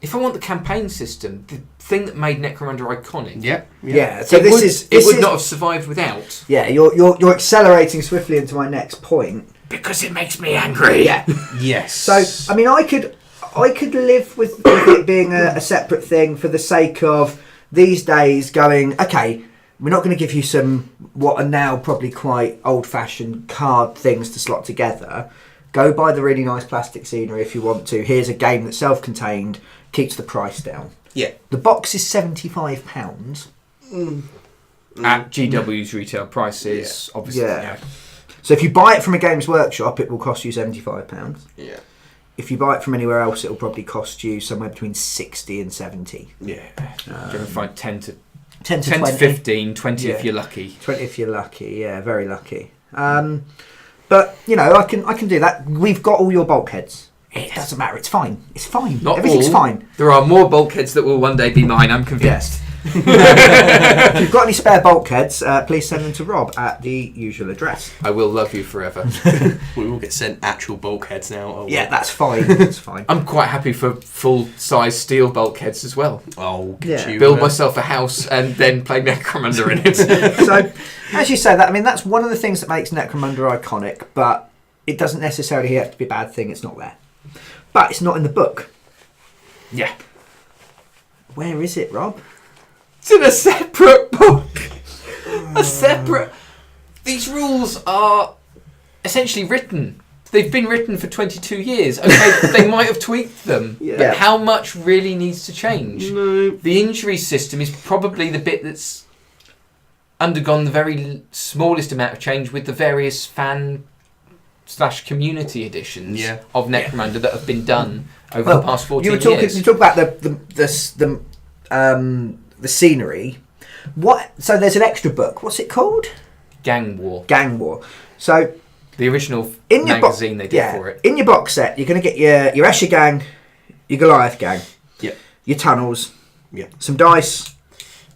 if I want the campaign system, the thing that made Necromunda iconic. Yeah. So it would not have survived without. Yeah, you're accelerating swiftly into my next point. Because it makes me angry. Yeah. Yes. So I mean, I could live with it being a separate thing for the sake of these days going, okay, we're not going to give you some what are now probably quite old-fashioned card things to slot together. Go buy the really nice plastic scenery if you want to. Here's a game that's self-contained, keeps the price down. Yeah. The box is £75. At GW's retail prices, obviously. Yeah. So if you buy it from a Games Workshop, it will cost you £75. Yeah. if you buy it from anywhere else, it'll probably cost you somewhere between 60 and 70. Yeah. You can find 10 to 10 to 20. 15, 20 if you're lucky. 20 if you're lucky, yeah, very lucky. But, you know, I can do that. We've got all your bulkheads. It doesn't matter, it's fine. It's fine. Not Everything's all. fine. There are more bulkheads that will one day be mine, I'm convinced. If you've got any spare bulkheads, please send them to Rob at the usual address. I will love you forever. We will get sent actual bulkheads now. Yeah, that's fine. That's fine. I'm quite happy for full-size steel bulkheads as well. Oh, Yeah. you Build myself a house and then play Necromunda in it. So, as you say that, I mean, that's one of the things that makes Necromunda iconic, but it doesn't necessarily have to be a bad thing. It's not there. But it's not in the book. Yeah. Where is it, Rob? It's in a separate book. These rules are essentially written. They've been written for 22 years. Okay, they might have tweaked them. Yeah. But how much really needs to change? No. The injury system is probably the bit that's undergone the very smallest amount of change with the various fan/community editions of Necromunda that have been done over the past 14 years. You talk about the scenery. So there's an extra book. What's it called? Gang War. So the original in your magazine they did for it. In your box set, you're going to get your Escher gang, your Goliath gang, your tunnels, some dice,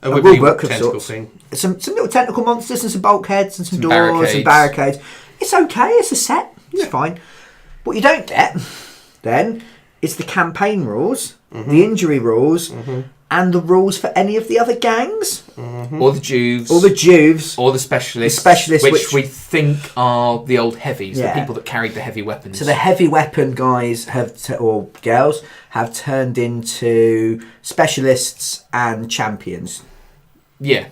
a rule book of sorts, some little tentacle monsters and some bulkheads and some doors and barricades. It's okay. It's a set. It's fine. What you don't get then is the campaign rules, the injury rules. And the rules for any of the other gangs? Or the Juves. Or the specialists. Which we think are the old heavies, the people that carried the heavy weapons. So the heavy weapon guys or girls have turned into specialists and champions. Yeah.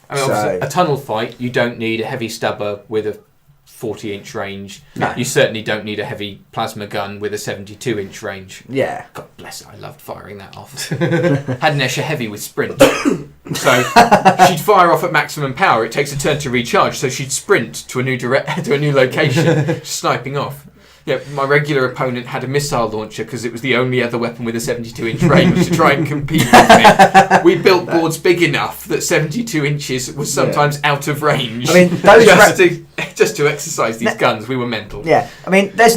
I mean, obviously, a tunnel fight, you don't need a heavy stubber with a 40-inch range. No. You certainly don't need a heavy plasma gun with a 72-inch range. Yeah. God bless it, I loved firing that off. Had an Escher heavy with sprint. So she'd fire off at maximum power. It takes a turn to recharge, so she'd sprint to a new location, sniping off. Yeah, my regular opponent had a missile launcher because it was the only other weapon with a 72-inch range to try and compete with me. We built boards big enough that 72 inches was sometimes out of range. I mean, just to exercise these guns, we were mental. Yeah, I mean, there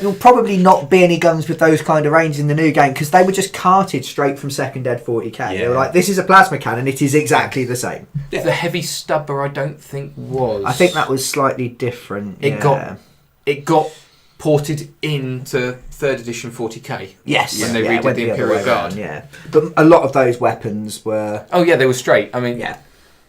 will probably not be any guns with those kind of range in the new game because they were just carted straight from Second Ed 40k. Yeah. They were like, this is a plasma cannon, it is exactly the same. Yeah. The heavy stubber, I don't think was. I think that was slightly different. It got ported into 3rd edition 40k. Yes. When they redid the Imperial Guard. Yeah. But a lot of those weapons were... Oh, yeah, they were straight. I mean,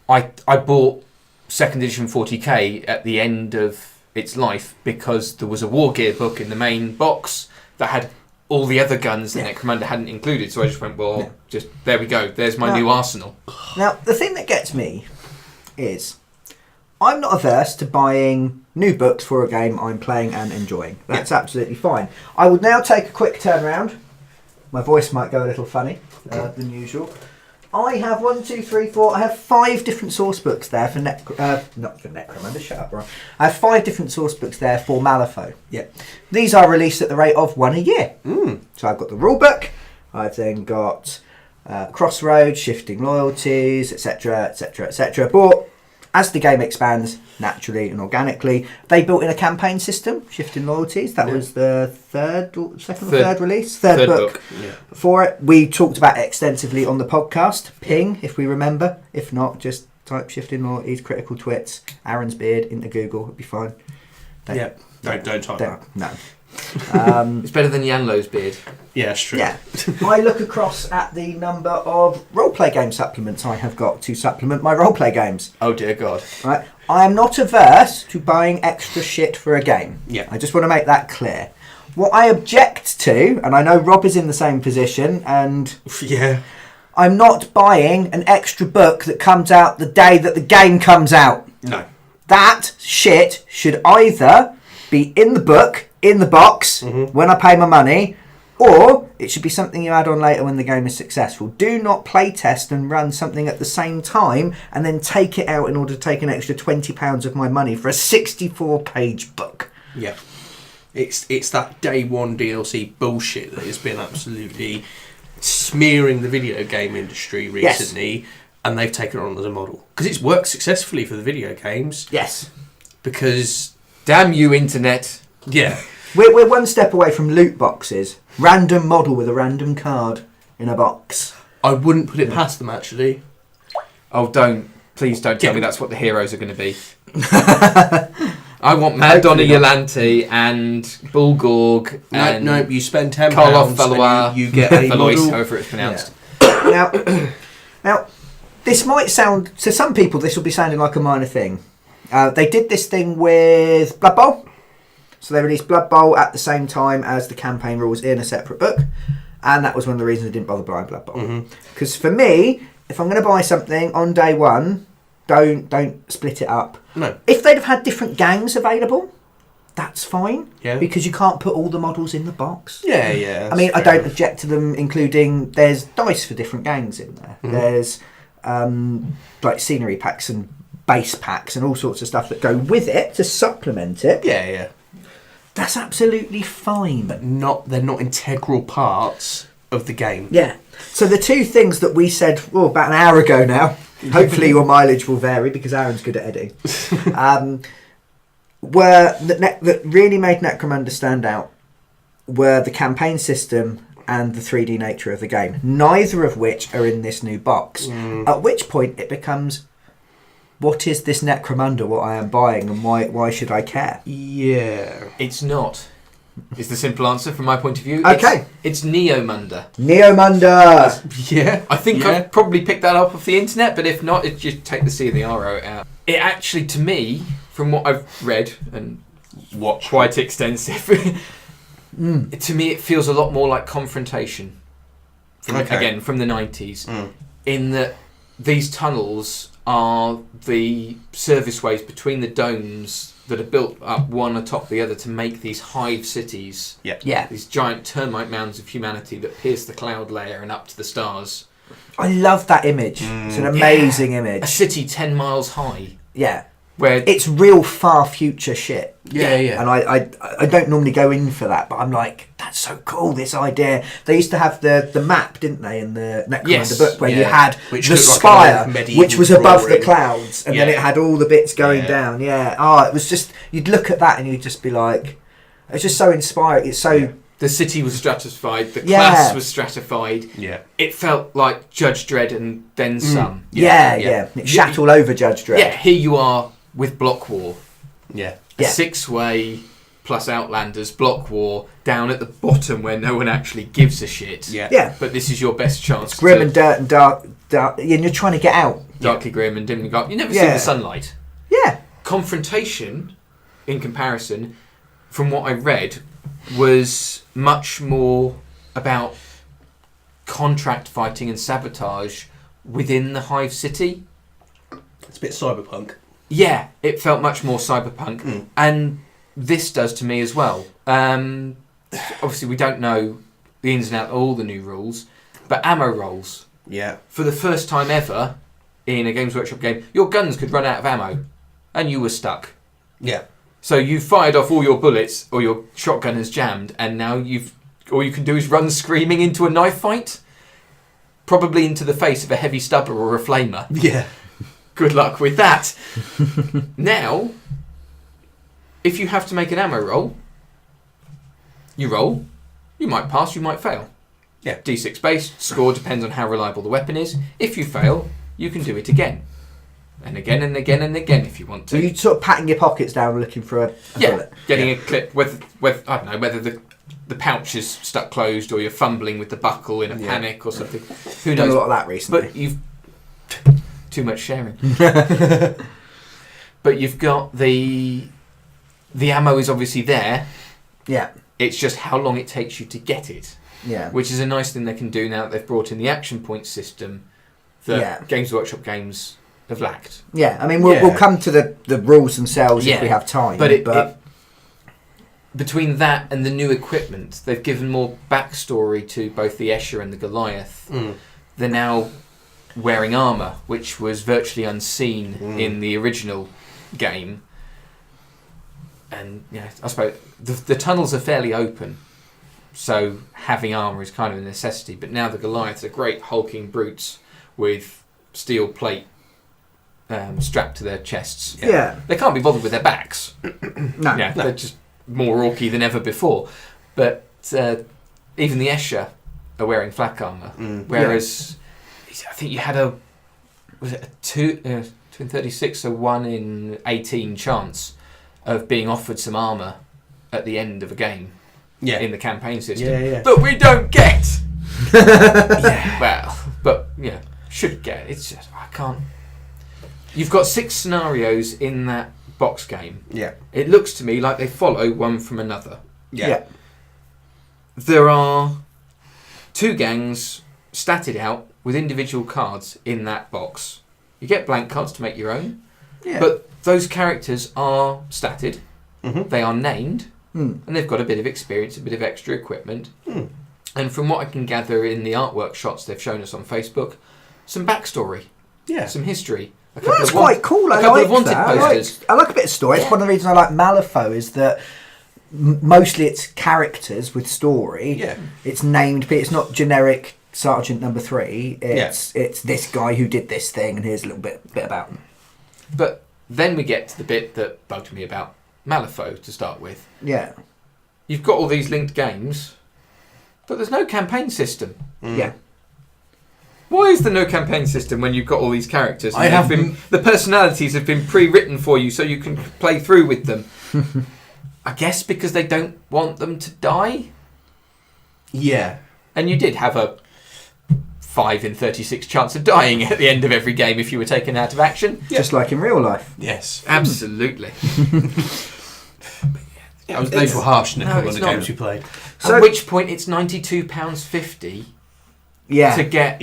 I bought 2nd edition 40k at the end of its life because there was a War Gear book in the main box that had all the other guns that Necromunda hadn't included. So I just went, just there we go. There's my new arsenal. Now, the thing that gets me is I'm not averse to buying new books for a game I'm playing and enjoying. That's absolutely fine. I would now take a quick turn around. My voice might go a little funny than usual. I have 1, 2, 3, 4. I have 5 different source books there for not for Necromunda. Shut up, Brian. I have 5 different source books there for Malifaux. Yeah, these are released at the rate of 1 a year. So I've got the rule book. I've then got Crossroads, Shifting Loyalties, etc., etc., etc. But as the game expands naturally and organically, they built in a campaign system, Shifting Loyalties. That was the third release? Third book for it. We talked about it extensively on the podcast. Ping, if we remember. If not, just type Shifting Loyalties, Critical Twits, Aaron's Beard into Google. It'll be fine. Don't type that. No. It's better than Yanlo's beard. Yeah, it's true. Yeah. I look across at the number of roleplay game supplements I have got to supplement my roleplay games. Oh dear God. Right. I am not averse to buying extra shit for a game. Yeah. I just want to make that clear. What I object to, and I know Rob is in the same position, and I'm not buying an extra book that comes out the day that the game comes out. No. That shit should either be in the book, in the box, when I pay my money, or it should be something you add on later when the game is successful. Do not play test and run something at the same time and then take it out in order to take an extra £20 of my money for a 64-page book. Yeah. It's that day one DLC bullshit that has been absolutely smearing the video game industry recently, and they've taken it on as a model because it's worked successfully for the video games. Yes, because damn you, internet. Yeah, we're one step away from loot boxes. Random model with a random card in a box. I wouldn't put it past them actually. Oh, please don't tell me that's what the heroes are going to be. I want Madonna Yolante and Bulgorg and no, you spend £10 Karloff Valois, and you get a model. however it's pronounced. Yeah. Now, this might sound, to some people this will be sounding like a minor thing. They did this thing with Blood Bowl. So they released Blood Bowl at the same time as the campaign rules in a separate book. And that was one of the reasons I didn't bother buying Blood Bowl. Because for me, if I'm going to buy something on day one, don't split it up. No. If they'd have had different gangs available, that's fine. Yeah. Because you can't put all the models in the box. Yeah. I mean, I don't object to them including, there's dice for different gangs in there. There's like scenery packs and base packs and all sorts of stuff that go with it to supplement it. Yeah. That's absolutely fine. But they're not integral parts of the game. Yeah. So the two things that we said about an hour ago now, hopefully your mileage will vary because Aaron's good at editing, were that really made Necromunda stand out were the campaign system and the 3D nature of the game, neither of which are in this new box. At which point it becomes, what is this Necromunda, what I am buying, and why should I care? Yeah. It's not. Is the simple answer from my point of view. Okay. It's Neomunda. Neomunda! Yeah. I think I've probably picked that up off the internet, but if not, it's just take the C and the R out. It actually, to me, from what I've read and watched quite extensive, to me it feels a lot more like Confrontation. Again, from the 90s. In that these tunnels are the service ways between the domes that are built up one atop the other to make these hive cities. Yeah. These giant termite mounds of humanity that pierce the cloud layer and up to the stars. I love that image. It's an amazing image. A city 10 miles high. Yeah. Where it's real far future shit. Yeah. And I don't normally go in for that, but I'm like, that's so cool, this idea. They used to have the map, didn't they, in the Necromunda book, where you had the spire, which was above the clouds, and then it had all the bits going down. Yeah. Oh, it was just, you'd look at that and you'd just be like, it's just so inspiring. It's so... Yeah. The city was stratified, the class was stratified. Yeah. It felt like Judge Dredd and then some. Yeah. It shat all over Judge Dredd. Yeah, here you are with Block War. Yeah. A 6-way plus Outlanders, Block War, down at the bottom where no one actually gives a shit. Yeah. But this is your best chance. It's grim and dirt and dark, and you're trying to get out. Darkly grim and dimly dark. You never see the sunlight. Yeah. Confrontation, in comparison, from what I read, was much more about contract fighting and sabotage within the Hive City. It's a bit cyberpunk. Yeah, it felt much more cyberpunk. And this does to me as well. Obviously, we don't know the ins and outs of all the new rules, but ammo rolls. Yeah. For the first time ever in a Games Workshop game, your guns could run out of ammo, and you were stuck. Yeah. So you fired off all your bullets, or your shotgun has jammed, and now all you can do is run screaming into a knife fight, probably into the face of a heavy stubber or a flamer. Yeah. Good luck with that. Now, if you have to make an ammo roll, you roll. You might pass, you might fail. Yeah. D6 base, score depends on how reliable the weapon is. If you fail, you can do it again. And again and again and again if you want to. So you sort of patting your pockets down looking for a bullet. Getting a clip, whether I don't know, whether the pouch is stuck closed or you're fumbling with the buckle in a panic or something. Who knows? Done a lot of that recently. But you've... Too much sharing. But you've got the ammo is obviously there. Yeah. It's just how long it takes you to get it. Yeah. Which is a nice thing they can do now that they've brought in the action point system that Games Workshop games have lacked. Yeah, I mean, we'll come to the rules themselves if we have time. But between that and the new equipment, they've given more backstory to both the Escher and the Goliath. They're now wearing armour, which was virtually unseen in the original game. And I suppose the tunnels are fairly open, so having armour is kind of a necessity. But now the Goliaths are great hulking brutes with steel plate strapped to their chests. Yeah. They can't be bothered with their backs. No. They're just more orky than ever before. But even the Escher are wearing flak armour, whereas I think you had a 2 in 36, so 1 in 18 chance of being offered some armour at the end of a game in the campaign system. Yeah. But we don't get! Should get. It's just, I can't... You've got 6 scenarios in that box game. Yeah. It looks to me like they follow one from another. Yeah. There are 2 gangs statted out with individual cards in that box. You get blank cards to make your own. Yeah. But those characters are statted. Mm-hmm. They are named. And they've got a bit of experience, a bit of extra equipment. And from what I can gather in the artwork shots they've shown us on Facebook, some backstory. Yeah. Some history. That's quite cool. I couple of like wanted that. posters. I like a bit of story. It's one of the reasons I like Malifaux is that mostly it's characters with story. Yeah. It's named, but it's not generic Sergeant Number 3. It's this guy who did this thing, and here's a little bit about him. But then we get to the bit that bugged me about Malifaux to start with. Yeah. You've got all these linked games, but there's no campaign system. Yeah. Why is there no campaign system when you've got all these characters? And the personalities have been pre-written for you so you can play through with them. I guess because they don't want them to die? Yeah. And you did have a 5 in 36 chance of dying at the end of every game if you were taken out of action. Just like in real life. Yes. Absolutely. Those were harsh, Nick, on the not. games we played. So- At which point it's £92.50 to get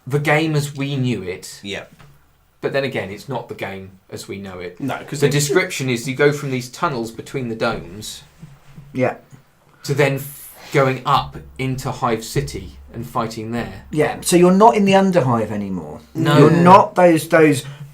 the game as we knew it. Yeah. But then again, it's not the game as we know it. No, because The description is you go from these tunnels between the domes Yeah. to then going up into Hive City and fighting there. Yeah. So you're not in the Underhive anymore. No. You're not those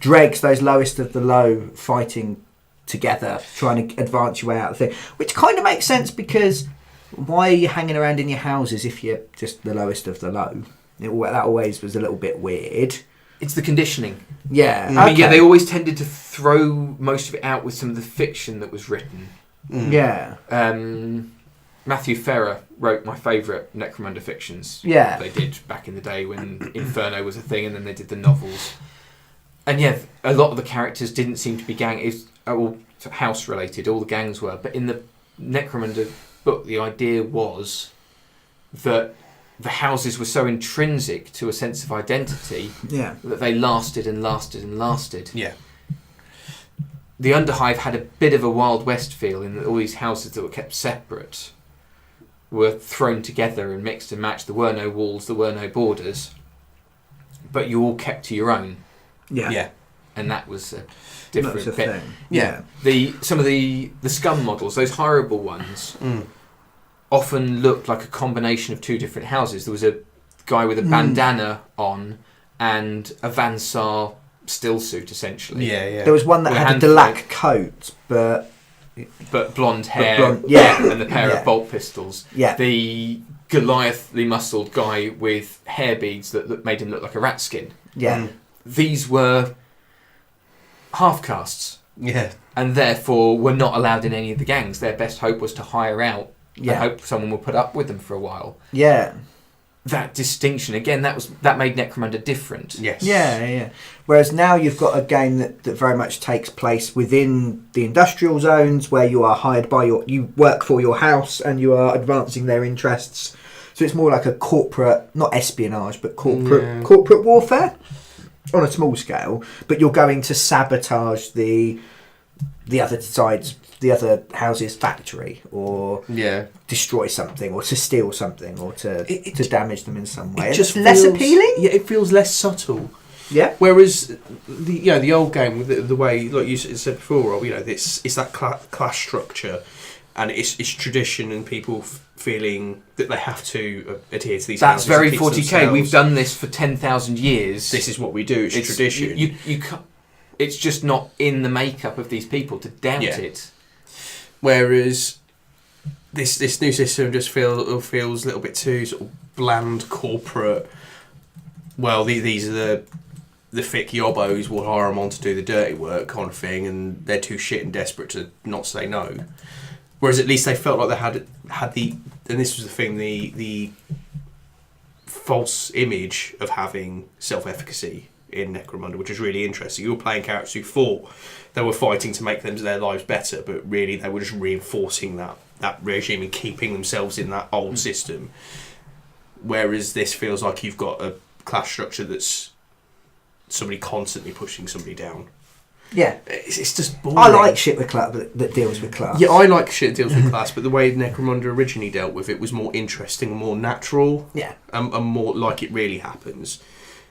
dregs, those lowest of the low fighting together, trying to advance your way out of the thing. Which kind of makes sense because why are you hanging around in your houses if you're just the lowest of the low? That always was a little bit weird. It's the conditioning. Yeah. I mean, they always tended to throw most of it out with some of the fiction that was written. Yeah. Matthew Ferrer wrote my favourite Necromunda fictions. Yeah. They did back in the day when Inferno was a thing, and then they did the novels. And yeah, a lot of the characters didn't seem to be all house related. All the gangs were, but in the Necromunda book, the idea was that the houses were so intrinsic to a sense of identity that they lasted and lasted and lasted. Yeah. The Underhive had a bit of a Wild West feel in that all these houses that were kept separate were thrown together and mixed and matched. There were no walls, there were no borders, but you all kept to your own. Yeah. And that was a different bit. Thing. Yeah. Some of the scum models, those horrible ones, often looked like a combination of 2 different houses. There was a guy with a bandana on and a Van Sar still suit, essentially. Yeah. There was one that had a Delac coat, but blonde hair, and the pair of bolt pistols. Yeah. The Goliathly muscled guy with hair beads that made him look like a rat skin. Yeah. These were half castes. Yeah. And therefore were not allowed in any of the gangs. Their best hope was to hire out and hope someone would put up with them for a while. Yeah. That distinction, again, that made Necromunda different. Yes. Yeah. Whereas now you've got a game that very much takes place within the industrial zones where you are hired by you work for your house and you are advancing their interests. So it's more like a corporate, not espionage, but corporate warfare on a small scale. But you're going to sabotage the other side's, the other house's factory, or destroy something, or to steal something, or to damage them in some way. It just less appealing. Yeah, it feels less subtle. Yeah. Whereas the old game, with the way, like you said before, Rob, it's that class structure, and it's tradition, and people feeling that they have to adhere to these. That's houses very and 40k. themselves. We've done this for 10,000 years. This is what we do. It's tradition. You can't, it's just not in the makeup of these people to doubt it. Whereas this new system just feels a little bit too sort of bland, corporate. Well, these are the thick yobbos. We'll hire them on to do the dirty work kind of thing, and they're too shit and desperate to not say no. Whereas at least they felt like they had the, and this was the thing, the false image of having self-efficacy in Necromunda, which is really interesting. You were playing characters who thought they were fighting to make their lives better, but really they were just reinforcing that regime and keeping themselves in that old system. Whereas this feels like you've got a class structure that's somebody constantly pushing somebody down. Yeah, it's just boring. I like shit with class that deals with class. Yeah, I like shit that deals with class, but the way Necromunda originally dealt with it was more interesting, more natural, and more like it really happens.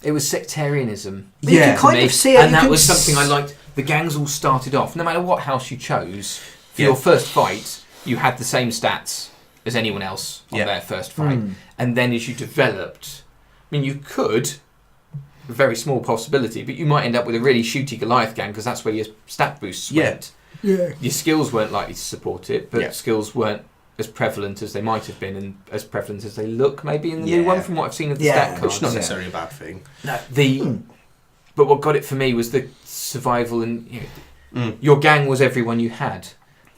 It was sectarianism. But you can kind of see it, and that was something I liked. The gangs all started off, no matter what house you chose, for your first fight, you had the same stats as anyone else on their first fight. And then as you developed, I mean, you could, a very small possibility, but you might end up with a really shooty Goliath gang because that's where your stat boosts went. Yeah. Your skills weren't likely to support it, but skills weren't as prevalent as they might have been and as prevalent as they look maybe in the new one from what I've seen of the stat cards. Which is not necessarily a bad thing. No, but what got it for me was the survival and your gang was everyone you had.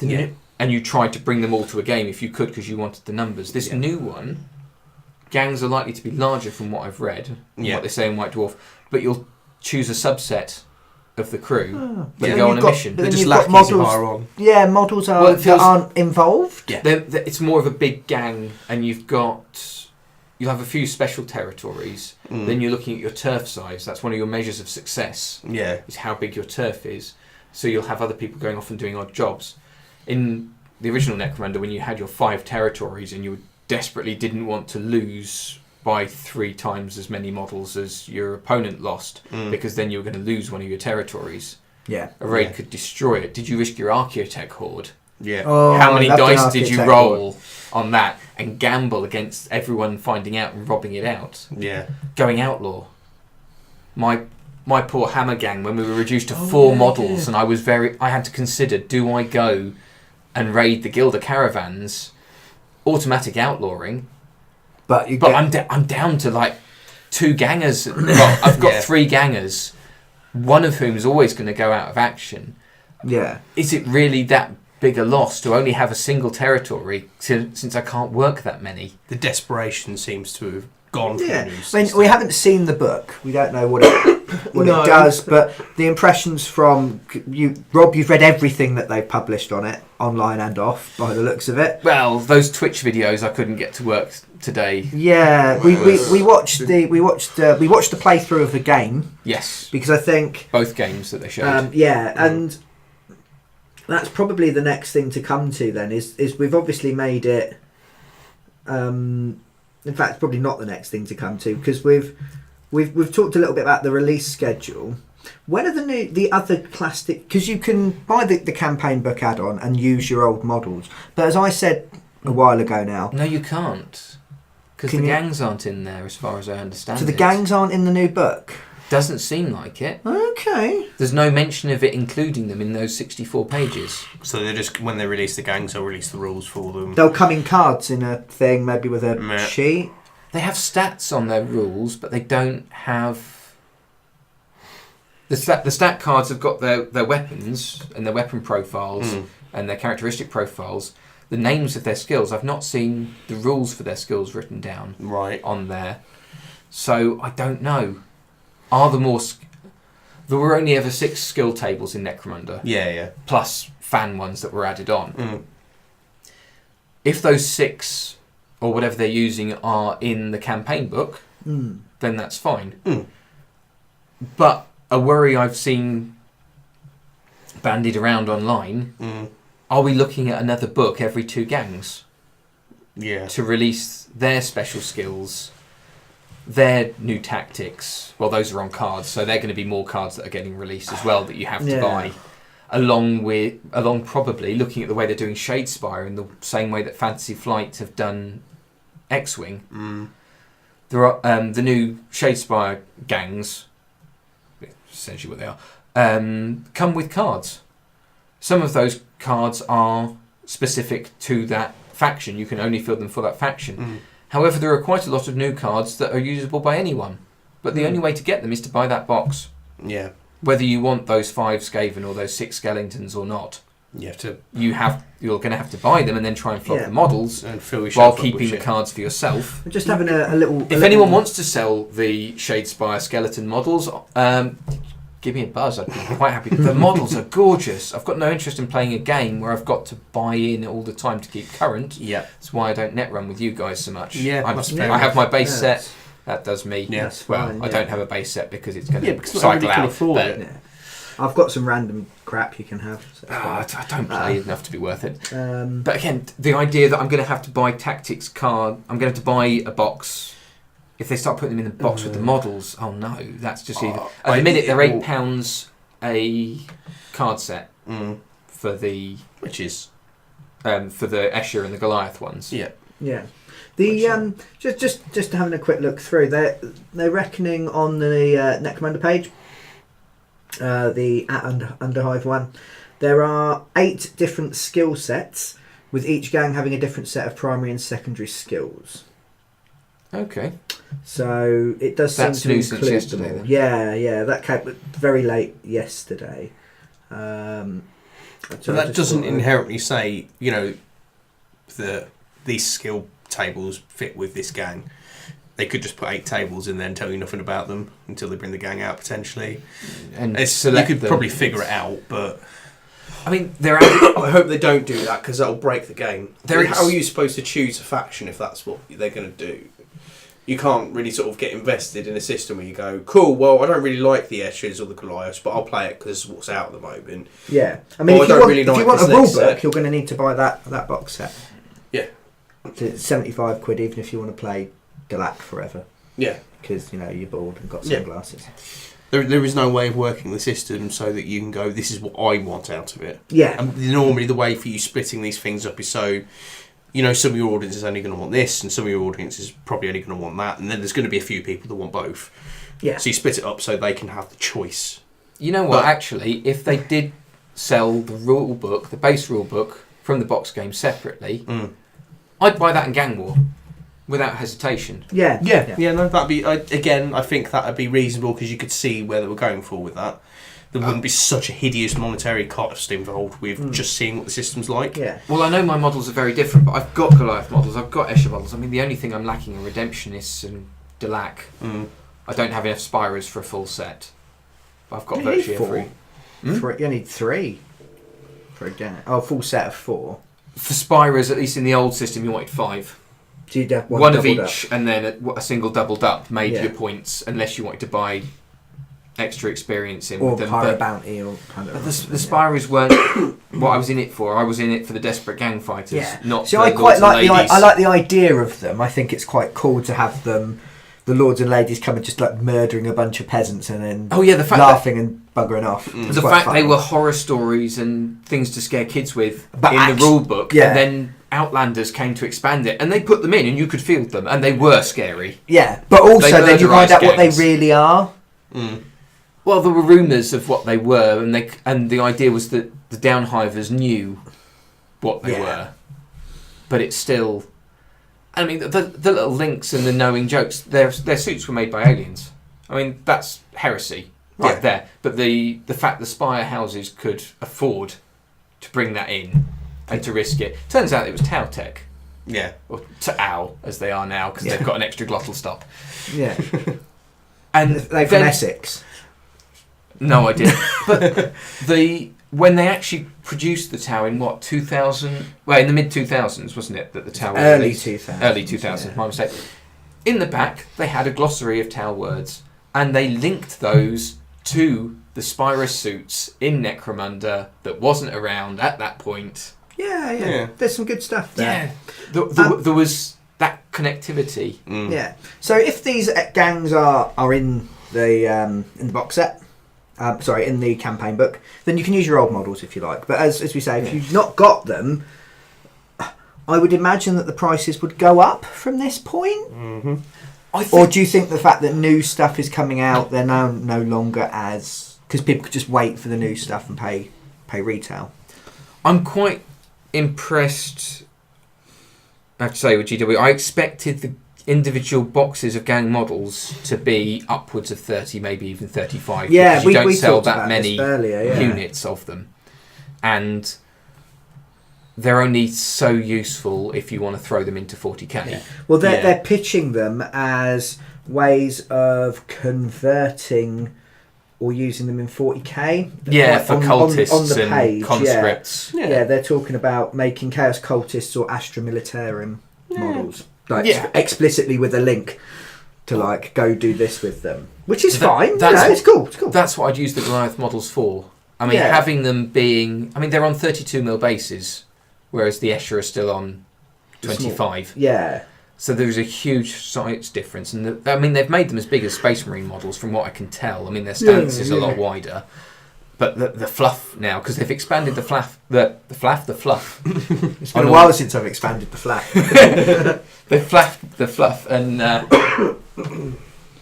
And you tried to bring them all to a game if you could because you wanted the numbers. This new one, gangs are likely to be larger from what I've read, what they say in White Dwarf, but you'll choose a subset of the crew to go on a mission. They're just models on. Yeah, models that aren't involved. Yeah. It's more of a big gang, and you'll have a few special territories. Then you're looking at your turf size. That's one of your measures of success. Yeah, is how big your turf is. So you'll have other people going off and doing odd jobs. In the original Necromunda, when you had your 5 territories and you desperately didn't want to lose by 3 times as many models as your opponent lost, because then you were going to lose one of your territories. Yeah, a raid could destroy it. Did you risk your Archaeotech horde? Yeah. How many dice did you roll on that and gamble against everyone finding out and robbing it out? Yeah. Going outlaw. My poor Hammer gang, when we were reduced to 4 models, and I had to consider, do I go and raid the Guilder caravans, automatic outlawing, but I'm down to like 2 gangers. Well, I've got 3 gangers, one of whom is always going to go out of action. Yeah. Is it really that big a loss to only have a single territory since I can't work that many? The desperation seems to have gone from the news. I mean, we haven't seen the book. We don't know what it does, but the impressions from you, Rob, you've read everything that they've published on it, online and off, by the looks of it. Well, those Twitch videos I couldn't get to work today. Yeah, we watched the playthrough of the game. Yes, because I think both games that they showed. And that's probably the next thing to come to. Then is we've obviously made it. In fact, it's probably not the next thing to come to because we've talked a little bit about the release schedule. When are the other plastic? Because you can buy the campaign book add-on and use your old models, but as I said a while ago now, no, you can't because the gangs aren't in there, as far as I understand. So the gangs aren't in the new book. Doesn't seem like it. Okay. There's no mention of it including them in those 64 pages. So they're just, when they release the gangs, they'll release the rules for them. They'll come in cards in a thing, maybe with a sheet. They have stats on their rules, but they don't have... The stat cards have got their weapons and their weapon profiles and their characteristic profiles. The names of their skills. I've not seen the rules for their skills written down on there. So I don't know. There were only ever 6 skill tables in Necromunda. Yeah. Plus fan ones that were added on. If those 6 or whatever they're using are in the campaign book, then that's fine. But a worry I've seen bandied around online, are we looking at another book every 2 gangs? Yeah. To release their special skills, their new tactics. Well, those are on cards, so they're going to be more cards that are getting released as well that you have to buy. Along probably looking at the way they're doing Shadespire in the same way that Fantasy Flight have done X-Wing. There are the new Shadespire gangs, essentially what they are, come with cards. Some of those cards are specific to that faction. You can only field them for that faction. However, there are quite a lot of new cards that are usable by anyone. But the only way to get them is to buy that box. Yeah. Whether you want those 5 Skaven or those 6 Skeletons or not. You're going to have to buy them and then try and flog the models and fill while keeping the cards for yourself. We're just having a little... If anyone wants to sell the Shadespire skeleton models, give me a buzz. I'd be quite happy. The models are gorgeous. I've got no interest in playing a game where I've got to buy in all the time to keep current. Yeah. That's why I don't net run with you guys so much. Yeah, I have my base set. That does me. Yeah, I don't have a base set because it's going to cycle out. I've got some random crap you can have. So I don't play enough to be worth it. But again, the idea that I'm going to have to buy tactics card, I'm going to have to buy a box. If they start putting them in the box with the models, oh no, that's just either. At the minute, they're £8 a card set for the for the Escher and the Goliath ones. Yeah. The just having a quick look through, they're reckoning on the Necromunda page. The Underhive one, there are 8 different skill sets, with each gang having a different set of primary and secondary skills. Okay. So it does seem to new include since them all. yesterday. Yeah, that came very late yesterday. So that doesn't inherently say, these skill tables fit with this gang. They could just put 8 tables in there and tell you nothing about them until they bring the gang out, potentially. And you could probably figure it out, but... I mean, I hope they don't do that, because that'll break the game. How are you supposed to choose a faction if that's what they're going to do? You can't really sort of get invested in a system where you go, cool, well, I don't really like the Eschers or the Goliaths, but I'll play it because it's what's out at the moment. Yeah. I mean, if you want a rule book, you're going to need to buy that box set. Yeah. It's £75 even if you want to play Galak forever. Yeah. Because, you're bored and got sunglasses. There is no way of working the system so that you can go, this is what I want out of it. Yeah. And normally the way for you splitting these things up is so, some of your audience is only going to want this and some of your audience is probably only going to want that. And then there's going to be a few people that want both. Yeah. So you split it up so they can have the choice. You know what, actually, if they did sell the rule book, the base rule book, from the box game separately, I'd buy that in Gang War. Without hesitation. Yeah, no, that'd be... I think that'd be reasonable because you could see where they were going for with that. There wouldn't be such a hideous monetary cost involved with just seeing what the system's like. Yeah. Well, I know my models are very different, but I've got Goliath models, I've got Escher models. I mean, the only thing I'm lacking are Redemptionists and Delac. I don't have enough Spirers for a full set. But I've got virtually every... You need 3 for a gang. Oh, a full set of 4. For Spirers, at least in the old system, you wanted 5. So you'd have one of each, and then a single doubled up made your points, unless you wanted to buy extra experience in with them. Or Pyro Bounty. The Spirals weren't what I was in it for. I was in it for the desperate gang fighters, not so the I quite lords like and ladies. I like the idea of them. I think it's quite cool to have them, the lords and ladies, come and just like murdering a bunch of peasants and then the fact laughing and buggering off. The fact they were horror stories and things to scare kids with in the rule book, and then Outlanders came to expand it, and they put them in, and you could field them, and they were scary. Yeah, but also then you find out what they really are. Well, there were rumours of what they were, and the idea was that the Downhivers knew what they were, but it's still. I mean, the little links and the knowing jokes. Their suits were made by aliens. I mean, that's heresy right there. But the fact the Spire houses could afford to bring that in. And to risk it. Turns out it was Tau Tech. Yeah. Or Tau, as they are now, because they've got an extra glottal stop. Yeah. And they're from Essex. No, I didn't. But when they actually produced the Tau in 2000? Well, in the mid-2000s, wasn't it, that the Tau was released? Early 2000s, my mistake. In the back, they had a glossary of Tau words, and they linked those to the Spira suits in Necromunda that wasn't around at that point. Yeah. There's some good stuff there. Yeah. There was that connectivity. Yeah. So if these gangs are in the box set, in the campaign book, then you can use your old models if you like. But as we say, if you've not got them, I would imagine that the prices would go up from this point. Mm-hmm. Or do you think the fact that new stuff is coming out, they're now no longer as... Because people could just wait for the new stuff and pay retail? I'm quite impressed, I have to say, with GW. I expected the individual boxes of gang models to be upwards of 30, maybe even 35. Yeah, because you don't we sell talked that about many this earlier, units of them. And they're only so useful if you want to throw them into 40k. Yeah. Well, they're pitching them as ways of converting or using them in 40k. Yeah, for cultists on the and page, conscripts. Yeah, they're talking about making Chaos Cultists or Astra Militarum models. Like explicitly with a link to like go do this with them. Which is fine. It's cool. It's cool. That's what I'd use the Goliath models for. I mean, having them being... I mean, they're on 32mm bases, whereas the Escher are still on 25. Yeah. So there's a huge size difference. And they've made them as big as Space Marine models, from what I can tell. I mean, their stance is a lot wider. But the fluff now, because they've expanded the fluff. It's been a while since I've expanded the fluff. They've fluffed the fluff, and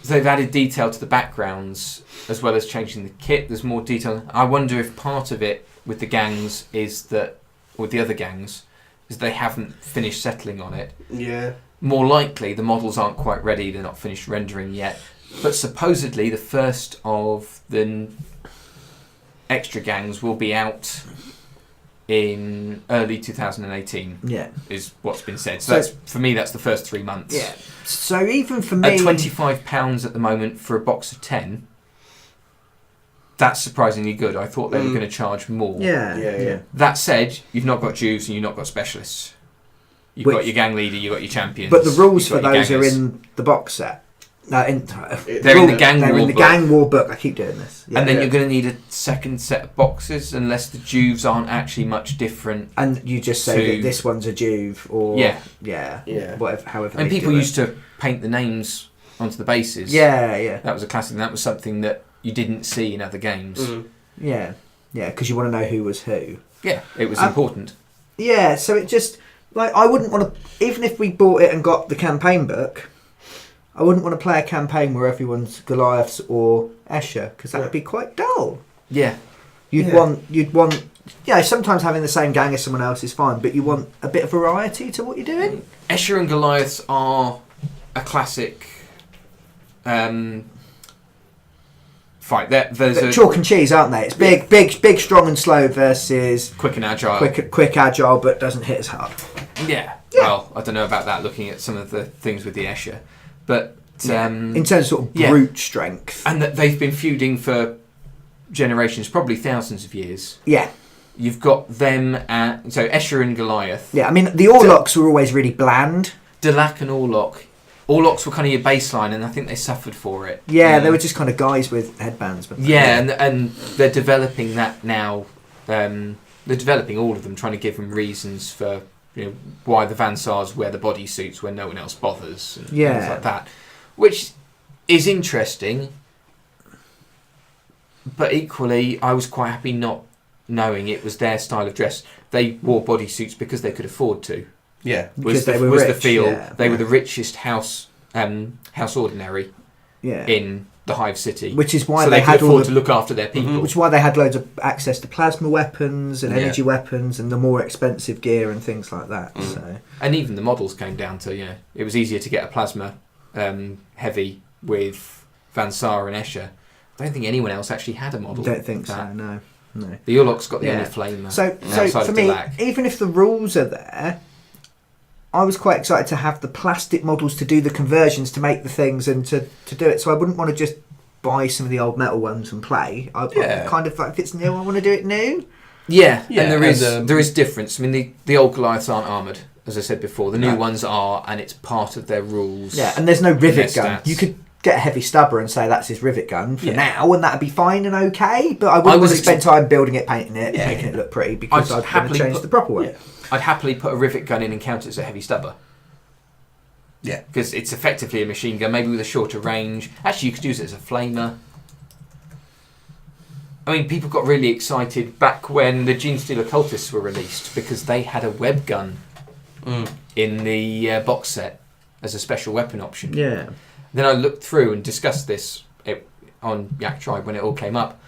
so they've added detail to the backgrounds, as well as changing the kit. There's more detail. I wonder if part of it with the gangs is that, with the other gangs, is they haven't finished settling on it. Yeah. More likely, the models aren't quite ready. They're not finished rendering yet. But supposedly, the first of the extra gangs will be out in early 2018. Yeah, is what's been said. So that's, for me, that's the first 3 months. Yeah. So even for me, at £25 at the moment for a box of 10, that's surprisingly good. I thought they were going to charge more. Yeah. That said, you've not got Jews and you've not got specialists. You've got your gang leader, you've got your champions. But the rules for those are in the box set. They're in the gang war book. I keep doing this. And then you're going to need a second set of boxes, unless the Juves aren't actually much different. And you just say that this one's a Juve, or whatever. However, and people used to paint the names onto the bases. Yeah. That was a classic. That was something that you didn't see in other games. Yeah, because you want to know who was who. Yeah, it was important. Yeah, so it just I wouldn't want to, even if we bought it and got the campaign book, I wouldn't want to play a campaign where everyone's Goliaths or Escher, because that would be quite dull. Yeah. You'd want sometimes having the same gang as someone else is fine, but you want a bit of variety to what you're doing. Escher and Goliaths are a classic fight. There's chalk and cheese, aren't they? It's big, strong and slow versus quick and agile. Quick, agile, but doesn't hit as hard. Yeah. Well, I don't know about that, looking at some of the things with the Escher. But in terms of sort of brute strength. And that they've been feuding for generations, probably thousands of years. Yeah. You've got them so Escher and Goliath. Yeah, I mean, the Orlocks were always really bland. Delac and Orlock. Orlocks were kind of your baseline, and I think they suffered for it. Yeah, they were just kind of guys with headbands. But and they're developing that now. They're developing all of them, trying to give them reasons for why the Vansars wear the bodysuits when no one else bothers, and things like that, which is interesting. But equally, I was quite happy not knowing it was their style of dress. They wore bodysuits because they could afford to. Yeah, because they were rich. The feel. They were the richest house ordinary in the Hive City, which is why they could afford to look after their people. Which is why they had loads of access to plasma weapons and energy weapons and the more expensive gear and things like that. So. And even the models came down to it was easier to get a plasma heavy with Vansar and Escher. I don't think anyone else actually had a model. Don't think so. No. The Urloc's got the only flamer. So for me, even if the rules are there, I was quite excited to have the plastic models to do the conversions, to make the things and to do it. So I wouldn't want to just buy some of the old metal ones and play. I kind of like, if it's new, I want to do it new. Yeah, and there is difference. I mean, the old Goliaths aren't armoured, as I said before. The new ones are, and it's part of their rules. Yeah, and there's no rivet gun. You could get a heavy stubber and say that's his rivet gun for now, and that'd be fine and okay. But I wouldn't want to spend time building it, painting it, making it look pretty, because I'd want to change the proper one. Yeah. I'd happily put a rivet gun in and count it as a heavy stubber. Yeah. Because it's effectively a machine gun, maybe with a shorter range. Actually, you could use it as a flamer. I mean, people got really excited back when the Genestealer Cultists were released, because they had a web gun in the box set as a special weapon option. Yeah. Then I looked through and discussed this on Yak Tribe when it all came up.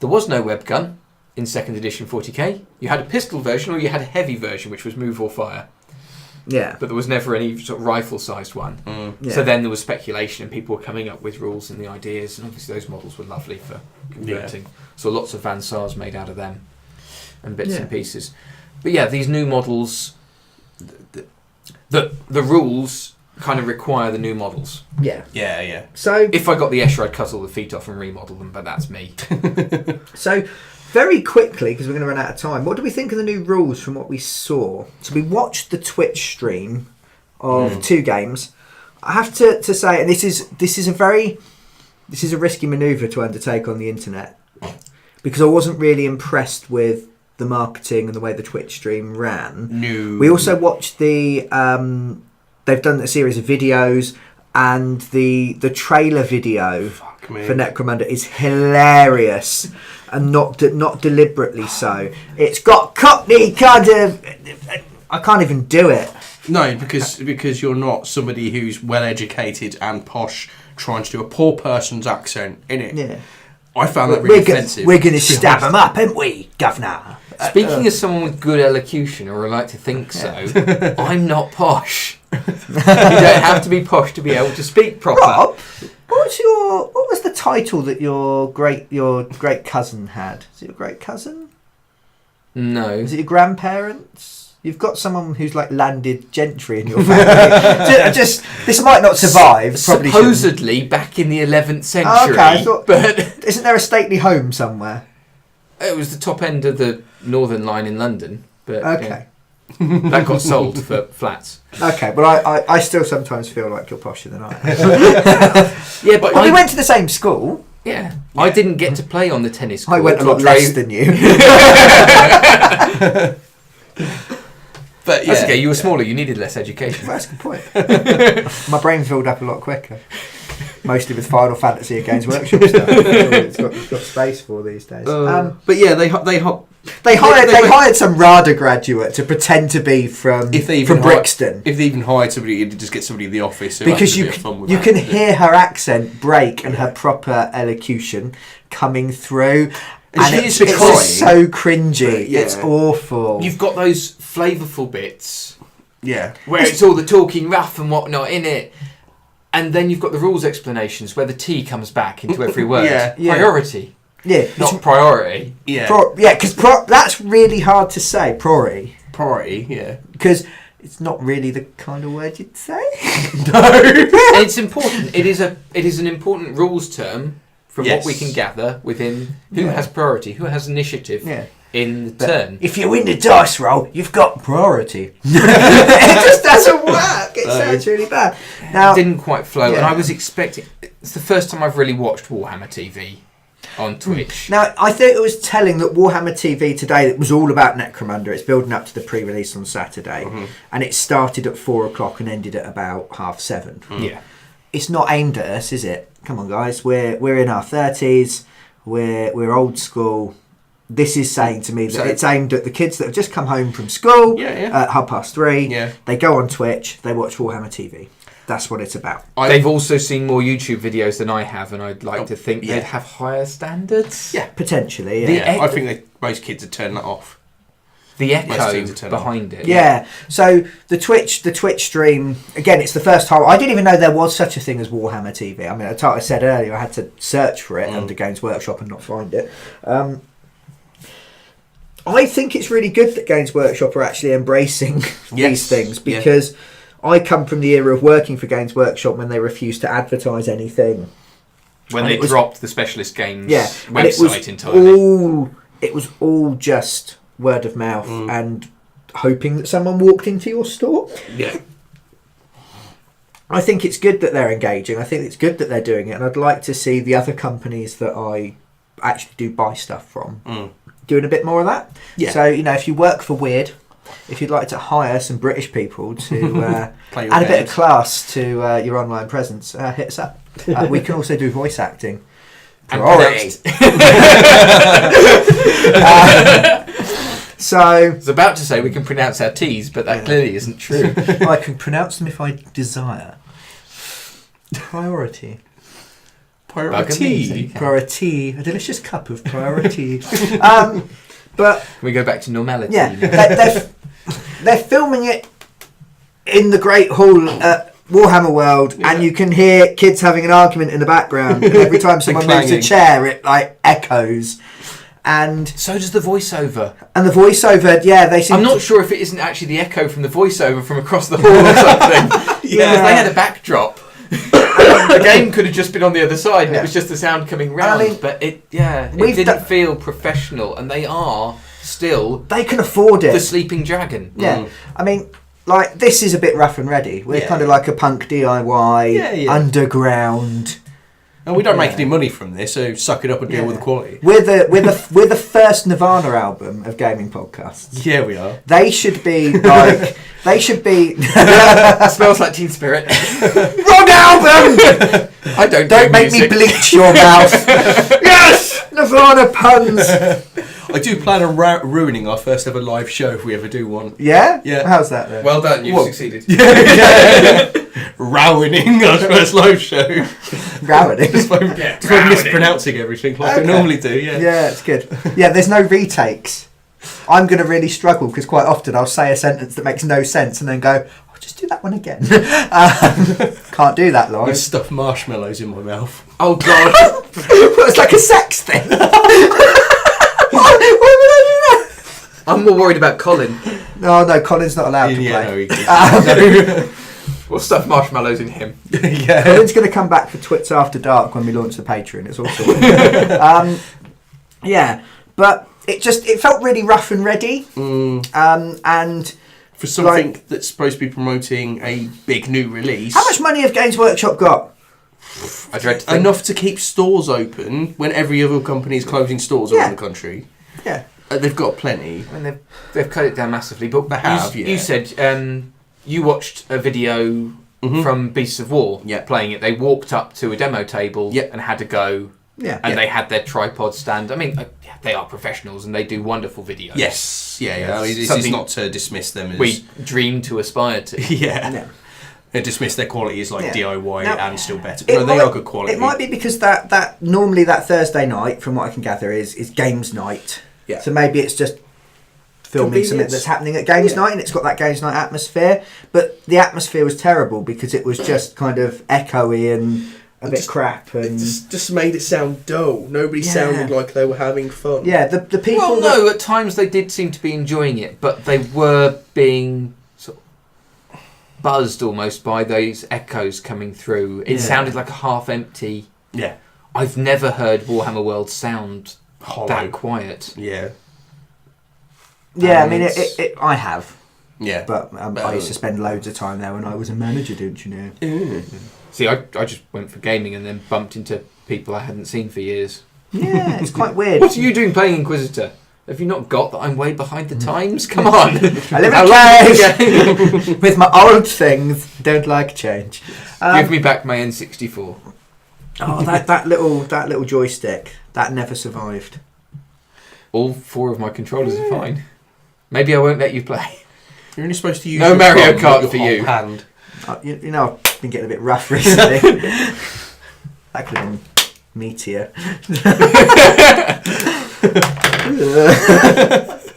There was no web gun. in 2nd edition 40k. You had a pistol version or you had a heavy version, which was move or fire. Yeah. But there was never any sort of rifle-sized one. Yeah. So then there was speculation and people were coming up with rules and the ideas, and obviously those models were lovely for converting. Yeah. So lots of Van Sars made out of them and bits and pieces. But yeah, these new models, the rules kind of require the new models. Yeah. Yeah, yeah. So if I got the Escher, I'd cut all the feet off and remodel them, but that's me. So very quickly, because we're going to run out of time, what do we think of the new rules from what we saw? So we watched the Twitch stream of 2 games. I have to say, and this is a risky manoeuvre to undertake on the internet, because I wasn't really impressed with the marketing and the way the Twitch stream ran. No. We also watched the they've done a series of videos, and the trailer video for Necromunda is hilarious, and not deliberately so. It's got Cockney kind of... I can't even do it. No, because you're not somebody who's well educated and posh trying to do a poor person's accent, innit? Yeah. I found that really offensive. We're going to stab them up, aren't we, Governor? Speaking as someone with good elocution, or I like to think so, I'm not posh. You don't have to be posh to be able to speak proper. Rob, what was the title that your great cousin had? Is it your great cousin? No. Is it your grandparents? You've got someone who's like landed gentry in your family. Just this might not survive. Probably supposedly back in the 11th century. Oh, okay, I thought, but isn't there a stately home somewhere? It was the top end of the Northern Line in London, but okay, that got sold for flats. Okay, but I still sometimes feel like you're posher than I am. Yeah, but we went to the same school. Yeah, I didn't get to play on the tennis court. I went a lot less than you. But that's okay, you were smaller, you needed less education. Well, that's a good point. My brain filled up a lot quicker. Mostly with Final Fantasy Games Workshop stuff. It's got space for these days. But yeah, they hired some RADA graduate to pretend to be from Brixton. If they even hired somebody, to just get somebody in the office. Because you can hear her accent break and her proper elocution coming through. And it's so cringy. Yeah. It's awful. You've got those flavourful bits. Yeah. Where it's all the talking rough and whatnot in it. And then you've got the rules explanations where the T comes back into every word. Yeah. Priority. Yeah. Not priority. Yeah. Because that's really hard to say. Priority. Yeah. Because it's not really the kind of word you'd say. No. And it's important. It is an important rules term from what we can gather within who has priority, who has initiative in the turn. If you win the dice roll, you've got priority. It just doesn't work. It sounds really bad. Now, it didn't quite flow, and I was expecting... It's the first time I've really watched Warhammer TV on Twitch. Now, I think it was telling that Warhammer TV today, it was all about Necromunda. It's building up to the pre-release on Saturday, and it started at 4:00 and ended at about 7:30. Yeah. It's not aimed at us, is it? Come on, guys. We're in our 30s. We're old school. This is saying to me that it's aimed at the kids that have just come home from school at 3:30. Yeah. They go on Twitch. They watch Warhammer TV. That's what it's about. They've also seen more YouTube videos than I have, and I'd like to think they'd have higher standards. Yeah, potentially. Yeah. I think most kids would turn that off. The echo behind it. Yeah. So the Twitch stream, again, it's the first time. I didn't even know there was such a thing as Warhammer TV. I mean, I said earlier, I had to search for it under Games Workshop and not find it. I think it's really good that Games Workshop are actually embracing these things, because I come from the era of working for Games Workshop when they refused to advertise anything. When they dropped the Specialist Games website entirely. It was all just word of mouth and hoping that someone walked into your store. Yeah. I think it's good that they're engaging. I think it's good that they're doing it, and I'd like to see the other companies that I actually do buy stuff from doing a bit more of that. Yeah. So, if you work for Weird, if you'd like to hire some British people to add a bit of class to your online presence, hit us up. We can also do voice acting. So I was about to say we can pronounce our T's, but that clearly isn't true. I can pronounce them if I desire. Priority. A delicious cup of priority. But can we go back to normality? Yeah, they're filming it in the Great Hall at Warhammer World, and you can hear kids having an argument in the background. And every time someone moves a chair, it like echoes. And so does the voiceover. And the voiceover, they seem. I'm not sure if it isn't actually the echo from the voiceover from across the hall or something. Because they had a backdrop. The game could have just been on the other side, and it was just the sound coming round. But it didn't feel professional, and they are still. They can afford it. The Sleeping Dragon. Yeah, I mean. Like, this is a bit rough and ready. We're kind of like a punk DIY, underground. And we don't make any money from this, so suck it up and deal with the quality. We're the first Nirvana album of gaming podcasts. Yeah, we are. They should be like... Smells like Teen Spirit. Wrong album! Don't make me bleach your mouth. Yes! Nirvana puns! I do plan on ruining our first ever live show if we ever do one. Yeah? Yeah. How's that then? Well done, you've succeeded. Ruining our first live show. Ruining? Just by mispronouncing everything like I normally do, Yeah, it's good. Yeah, there's no retakes. I'm going to really struggle because quite often I'll say a sentence that makes no sense and then go, I'll just do that one again. Can't do that live. I stuff marshmallows in my mouth. Oh, God. It's like a sex thing. Why would I do that? I'm more worried about Colin. No, Colin's not allowed to play. No, he can't. We'll stuff marshmallows in him. Colin's going to come back for Twits After Dark when we launch the Patreon. It's also but it felt really rough and ready. And for something that's supposed to be promoting a big new release. How much money have Games Workshop got? I dread to think. Enough to keep stores open when every other company is closing stores around the country. Yeah. They've got plenty. And they've cut it down massively. But they have, you said you watched a video from Beasts of War playing it. They walked up to a demo table and had a go. Yeah. And they had their tripod stand. I mean, they are professionals and they do wonderful videos. Yes. Yeah. I mean, this is not to dismiss them as... we dream to aspire to. Yeah. They dismiss their quality as DIY and still better. But they are good quality. It might be because that normally that Thursday night, from what I can gather, is games night. Yeah. So maybe it's just filming something that's happening at games night, and it's got that games night atmosphere. But the atmosphere was terrible because it was just kind of echoey and a bit crap, and it just made it sound dull. Nobody sounded like they were having fun. Yeah, the people. Well, no, at times they did seem to be enjoying it, but they were being sort of buzzed almost by those echoes coming through. It sounded like a half-empty. Yeah, I've never heard Warhammer World sound hollow, that quiet. Yeah. Yeah, I mean, I have. Yeah, but I used to spend loads of time there when I was a manager, didn't you know? See, I just went for gaming and then bumped into people I hadn't seen for years. Yeah, it's quite weird. What are you doing playing Inquisitor? Have you not got that I'm way behind the times? Come on! I live in a cave with my old things. Don't like change. Give me back my N64. Oh, that little joystick that never survived. All 4 of my controllers are fine. Maybe I won't let you play. You're only supposed to use no Mario Kart for you. Hand. You know, I've been getting a bit rough recently. That could have been Meteor.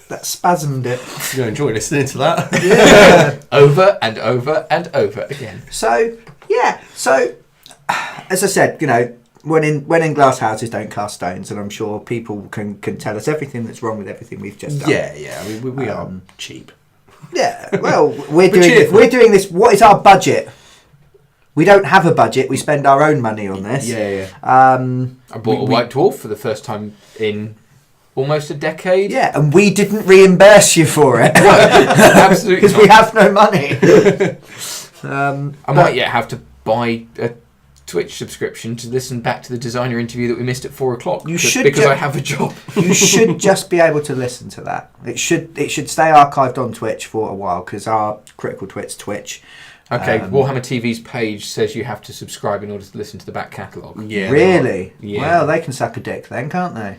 That spasmed it. You're going to enjoy listening to that. Yeah. Over and over and over again. So, as I said, when in glass houses don't cast stones, and I'm sure people can tell us everything that's wrong with everything we've just done. Yeah. I mean, we are cheap. Yeah, well, we're doing this. What is our budget? We don't have a budget. We spend our own money on this. Yeah. I bought a White Dwarf for the first time in almost a decade. Yeah, and we didn't reimburse you for it. No, absolutely because we have no money. I might yet have to buy a Twitch subscription to listen back to the designer interview that we missed at 4:00. You should, because I have a job. You should just be able to listen to that. It should stay archived on Twitch for a while because our Critical Twits Twitch. Okay, Warhammer TV's page says you have to subscribe in order to listen to the back catalogue. Yeah. Really? Yeah. Well, they can suck a dick then, can't they?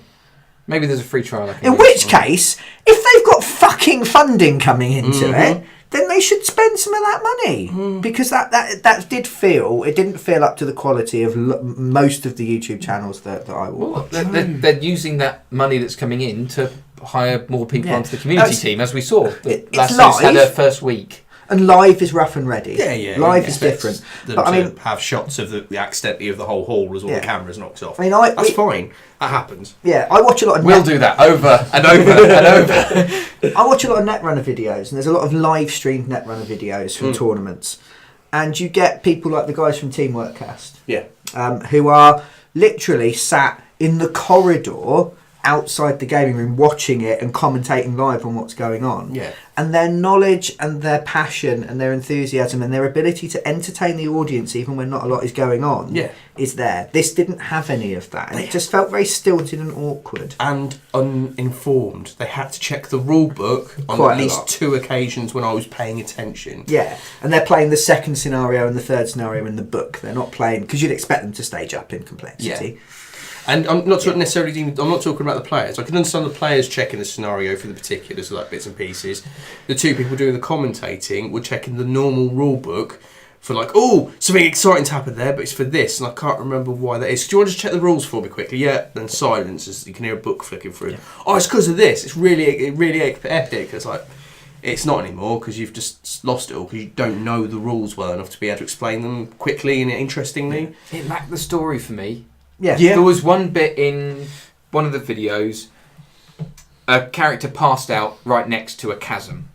Maybe there's a free trial. In which case, if they've got fucking funding coming into it, then they should spend some of that money because that didn't feel up to the quality of most of the YouTube channels that I watch. They're using that money that's coming in to hire more people onto the community team, as we saw. Last had her first week. And live is rough and ready. Yeah. Live is different. But I mean, have shots of the accidentally of the whole hall as all the cameras knocked off. I mean, that's fine. That happens. Yeah, I watch a lot of. We'll do that over and over and over. I watch a lot of Netrunner videos, and there's a lot of live streamed Netrunner videos from tournaments, and you get people like the guys from Team Workcast, who are literally sat in the corridor outside the gaming room watching it and commentating live on what's going on. Yeah. And their knowledge and their passion and their enthusiasm and their ability to entertain the audience even when not a lot is going on is there. This didn't have any of that. And it just felt very stilted and awkward. And uninformed. They had to check the rule book on at least 2 occasions when I was paying attention. Yeah. And they're playing the second scenario and the third scenario in the book. They're not playing... Because you'd expect them to stage up in complexity. Yeah. And I'm not necessarily. I'm not talking about the players. I can understand the players checking the scenario for the particulars, like bits and pieces. The 2 people doing the commentating were checking the normal rule book for like, oh, something exciting's happened there, but it's for this, and I can't remember why that is. Do you want to just check the rules for me quickly? Yeah. Then silence as you can hear a book flicking through. Yeah. Oh, it's because of this. It's really epic. It's like. It's not anymore because you've just lost it all because you don't know the rules well enough to be able to explain them quickly and interestingly. It lacked the story for me. Yeah. There was one bit in one of the videos, a character passed out right next to a chasm.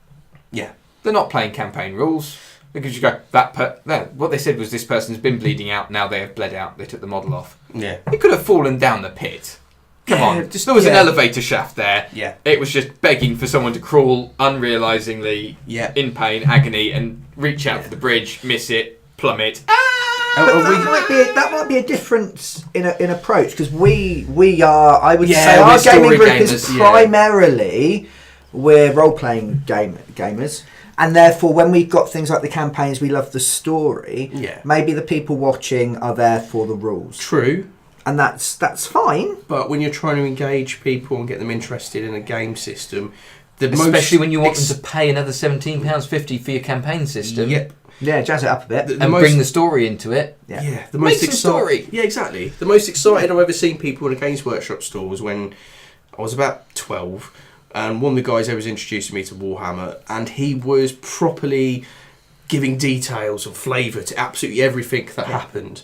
Yeah. They're not playing campaign rules because you go, what they said was this person's been bleeding out, now they have bled out, they took the model off. Yeah. It could have fallen down the pit. Come on, there was an elevator shaft there. Yeah. It was just begging for someone to crawl unrealisingly in pain, agony, and reach out for the bridge, miss it, plummet. That might be a difference in approach because we are. I would say our gaming group is primarily we're role playing gamers, and therefore when we've got things like the campaigns, we love the story. Yeah. Maybe the people watching are there for the rules. True. And that's fine. But when you're trying to engage people and get them interested in a game system, especially when you want them to pay another £17.50 for your campaign system. Yep. Yeah, jazz it up a bit. And bring the story into it. Yeah. The most story. Yeah, exactly. The most excited I've ever seen people in a Games Workshop store was when I was about 12, and one of the guys there was introducing me to Warhammer, and he was properly giving details and flavour to absolutely everything that happened.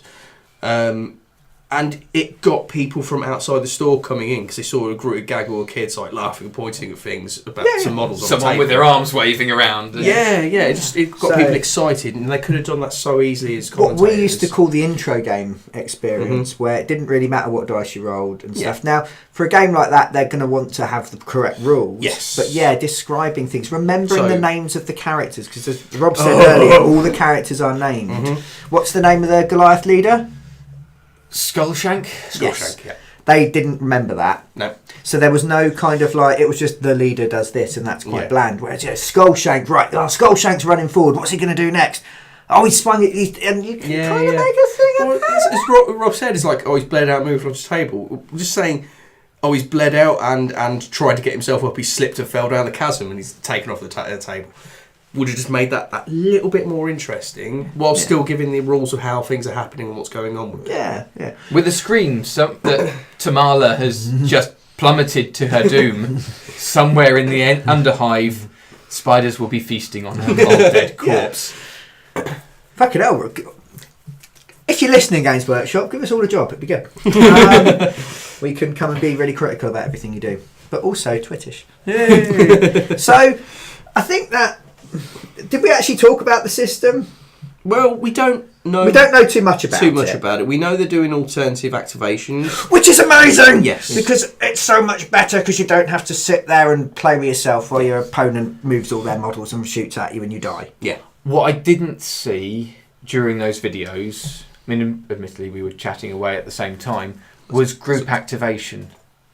And it got people from outside the store coming in because they saw a group of gaggle of kids like laughing and pointing at things about some models on the table. Someone with their arms waving around. It got people excited, and they could have done that so easily as commentators. What we used to call the intro game experience, where it didn't really matter what dice you rolled and stuff. Now, for a game like that, they're going to want to have the correct rules. Yes. But describing things, remembering the names of the characters, because as Rob said earlier, all the characters are named. What's the name of the Goliath leader? Skullshank? Skullshank, yeah. They didn't remember that. No. So there was no kind of like, it was just the leader does this and that's quite bland. Whereas Skullshank, right, Skullshank's running forward, what's he going to do next? Oh, he swung it, and you can kind of make a thing of that. As Rob said, it's like, he's bled out and moved off the table. We're just saying, he's bled out and tried to get himself up, he slipped and fell down the chasm and he's taken off the table. Would have just made that little bit more interesting while still giving the rules of how things are happening and what's going on with it. Yeah. With a scream that Tamala has just plummeted to her doom somewhere in the Underhive, spiders will be feasting on her old dead corpse. Fucking hell. If you're listening, Games Workshop, give us all a job. It'd be good. We can come and be really critical about everything you do, but also twittish. So, I think that... Did we actually talk about the system? Well, we don't know. We don't know too much about it. We know they're doing alternative activations, which is amazing. Yes, because it's so much better because you don't have to sit there and play with yourself while your opponent moves all their models and shoots at you and you die. Yeah. What I didn't see during those videos, I mean, admittedly we were chatting away at the same time, was group activation.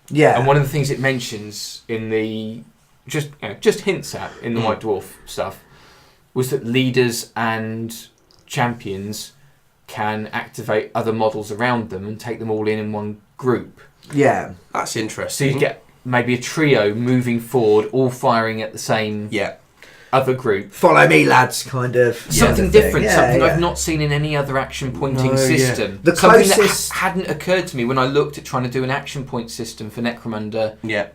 Yeah. And one of the things it mentions in the just hints at in the White Dwarf stuff was that leaders and champions can activate other models around them and take them all in one group. Yeah, that's interesting. So you get maybe a trio moving forward, all firing at the same other group. Follow me, lads, kind of. Something different, something I've not seen in any other action pointing system. The something closest that hadn't occurred to me when I looked at trying to do an action point system for Necromunda. Yeah.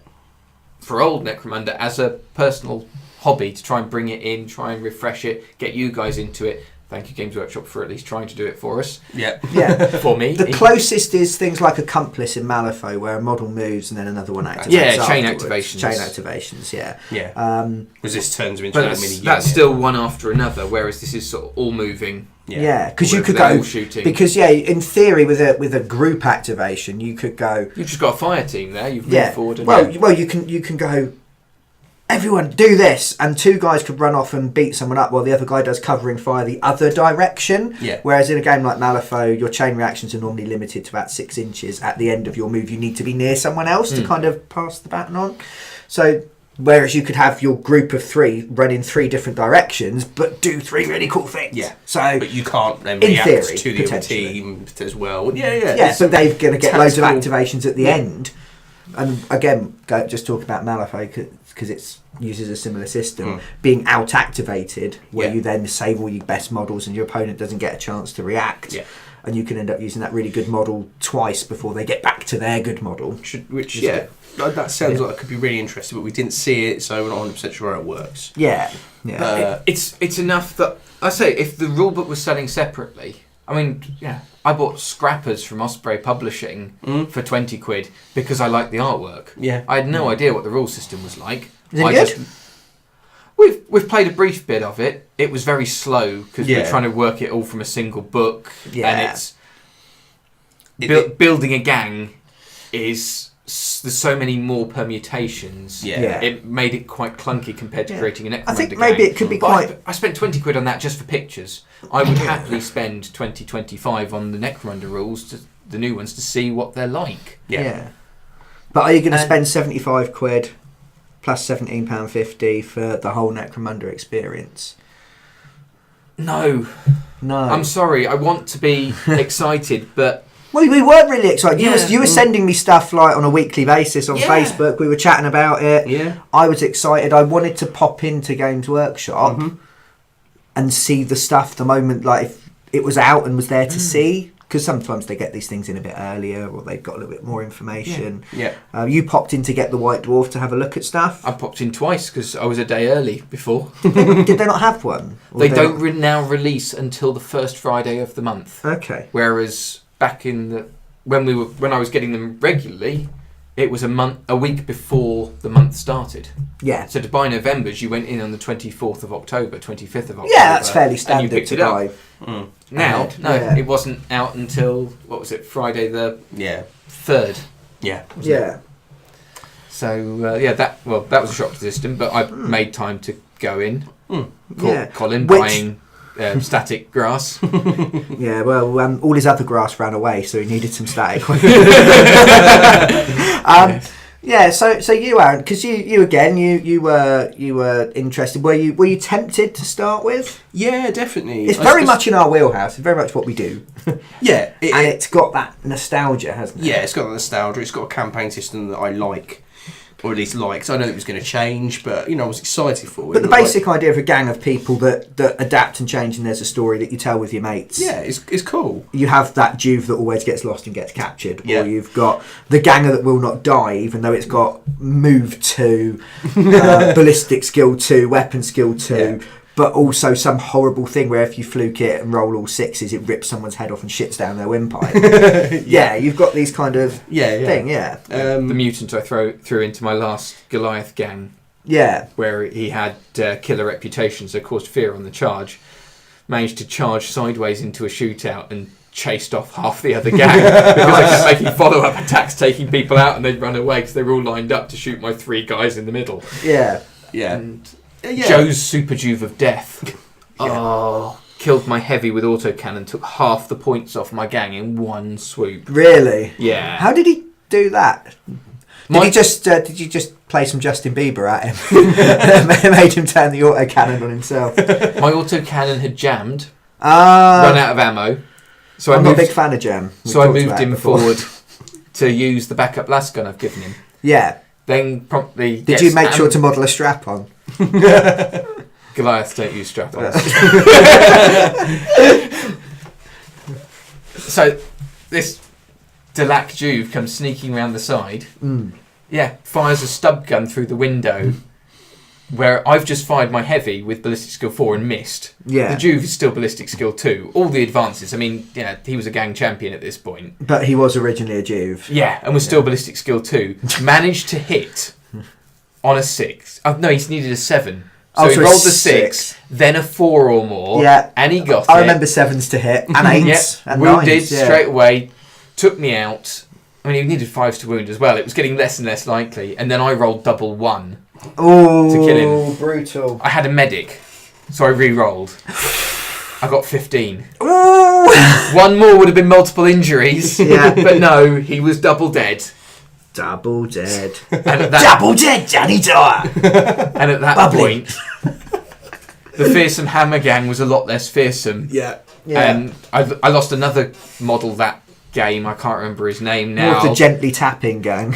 for old Necromunda as a personal hobby to try and bring it in, try and refresh it, get you guys into it. Thank you, Games Workshop, for at least trying to do it for us. Yeah. For me. The closest is things like Accomplice in Malifaux, where a model moves and then another one activates. Yeah, chain afterwards. activations. Chain activations, yeah. Yeah. Because this turns them into but a mini unit. that's still one after another, whereas this is sort of all moving. Yeah, because you could all go shooting. Because in theory, with a group activation, you could go. You've just got a fire team there. You've moved forward. And well, you can go. Everyone do this, and two guys could run off and beat someone up while the other guy does covering fire the other direction. Yeah. Whereas in a game like Malifaux, your chain reactions are normally limited to about 6 inches. At the end of your move, you need to be near someone else to kind of pass the baton on. So, whereas you could have your group of 3 run in 3 different directions, but do 3 really cool things. Yeah. So, but you can't then in react theory, to the other team as well. Yeah, so they're going to get loads of tactical activations at the end. And again, just talk about Malifaux because it uses a similar system, being out-activated, where you then save all your best models and your opponent doesn't get a chance to react. Yeah. And you can end up using that really good model twice before they get back to their good model. That sounds like it could be really interesting, but we didn't see it, so we're not 100% sure how it works. Yeah. It's enough that I say if the rulebook was selling separately. I mean, I bought Scrappers from Osprey Publishing for 20 quid because I liked the artwork. Yeah. I had no idea what the rule system was like. Is it good? We've played a brief bit of it. It was very slow because we're trying to work it all from a single book. Yeah. And it's building a gang is there's so many more permutations. Yeah. It made it quite clunky compared to creating an Necromunda I think gang. maybe it could be quite... I spent 20 quid on that just for pictures. I would happily spend 20, 25 on the Necromunda rules, the new ones, to see what they're like. Yeah. But are you going to spend 75 quid plus £17.50 for the whole Necromunda experience? No. I'm sorry. I want to be excited, but... Well, we weren't really excited. You were sending me stuff like on a weekly basis on Facebook. We were chatting about it. Yeah. I was excited. I wanted to pop into Games Workshop and see the stuff the moment, like if it was out and was there to see. Because sometimes they get these things in a bit earlier, or they've got a little bit more information. Yeah. You popped in to get the White Dwarf to have a look at stuff. I popped in twice because I was a day early before. Did they not have one? Or They don't now release until the first Friday of the month. Okay. Whereas back in when I was getting them regularly, it was a week before the month started. Yeah. So to buy November's, you went in on the 24th of October, 25th of October. Yeah, that's fairly standard picked to it up. buy. Now, it wasn't out until, what was it, Friday the 3rd. Yeah. Yeah. So, that was a shock to the system, but I made time to go in. Colin buying static grass. Yeah, well, all his other grass ran away, so he needed some static. Yeah, so you, Aaron, because you again, you were interested. Were you tempted to start with? Yeah, definitely. It's very much in our wheelhouse. It's very much what we do. Yeah, and it's got that nostalgia, hasn't it? Yeah, it's got the nostalgia. It's got a campaign system that I like. Or at least liked. I know it was going to change, but I was excited for it. But the basic idea of a gang of people that adapt and change, and there's a story that you tell with your mates. Yeah, it's cool. You have that Juve that always gets lost and gets captured, or you've got the ganger that will not die, even though it's got move 2, ballistic skill 2, weapon skill 2. Yeah. But also some horrible thing where if you fluke it and roll all 6s, it rips someone's head off and shits down their windpipe. You've got these kind of thing. The mutant I threw into my last Goliath gang. Yeah. Where he had killer reputation, so caused fear on the charge. Managed to charge sideways into a shootout and chased off half the other gang because I kept making follow-up attacks, taking people out, and they'd run away because they were all lined up to shoot my 3 guys in the middle. Yeah. Yeah. And Joe's Super Juve of Death. Killed my heavy with autocannon, took half the points off my gang in one swoop. Really? Yeah. How did he do that? Did you just play some Justin Bieber at him? Made him turn the autocannon on himself. My autocannon had jammed, run out of ammo. So I'm not a big fan of jam. So I moved him forward to use the backup last gun I've given him. Yeah. Then promptly. Did you make sure to model a strap on? Goliaths don't use strap-ons. So this Delac Juve comes sneaking around the side. fires a stub gun through the window. Where I've just fired my heavy with ballistic skill 4 and missed. Yeah. The Juve is still ballistic skill 2. All the advances. I mean, he was a gang champion at this point. But he was originally a Juve. Yeah, and was still ballistic skill 2. Managed to hit on a 6. Oh, no, he needed a 7. So he rolled the 6, then a 4 or more. Yeah. And he got I remember 7s to hit, and 8s, and wounded 9s. Yeah. straight away. Took me out. I mean, he needed 5s to wound as well. It was getting less and less likely. And then I rolled double 1. Oh, to kill him. Brutal. I had a medic, so I re-rolled. I got 15. Ooh. One more would have been multiple injuries. Yeah. But no, he was double dead. Double dead. And at that, double dead, Johnny Dyer. And at that Bubbly. point, the fearsome hammer gang was a lot less fearsome. Yeah. And I lost another model that game. I can't remember his name now. More of the gently tapping gang.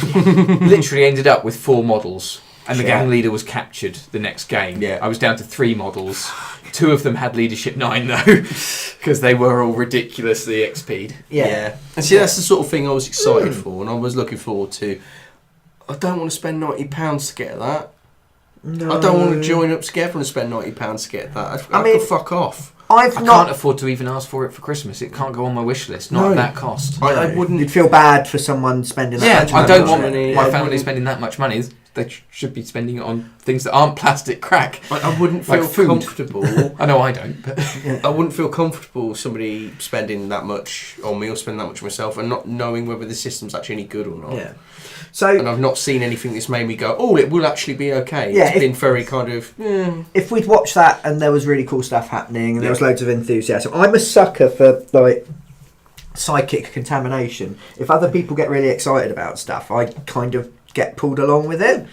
Literally ended up with 4 models. And the gang leader was captured the next game. Yeah. I was down to 3 models. 2 of them had leadership 9 though, because they were all ridiculously XP'd. Yeah. And see, that's the sort of thing I was excited for, and I was looking forward to. I don't want to spend £90 to get that. No. I don't want to join up together and spend £90 to get that. I mean, fuck off. I can't afford to even ask for it for Christmas. It can't go on my wish list. Not at that cost. I wouldn't. You'd feel bad for someone spending that much money. I don't want my family spending that much money. They should be spending it on things that aren't plastic crack. I wouldn't feel comfortable. I know I don't, but I wouldn't feel comfortable somebody spending that much on me or spending that much on myself and not knowing whether the system's actually any good or not. Yeah. So, and I've not seen anything that's made me go, oh, it will actually be okay. Yeah, it's been very kind of... If we'd watched that and there was really cool stuff happening and there was loads of enthusiasm. I'm a sucker for, like, psychic contamination. If other people get really excited about stuff, I kind of get pulled along with it.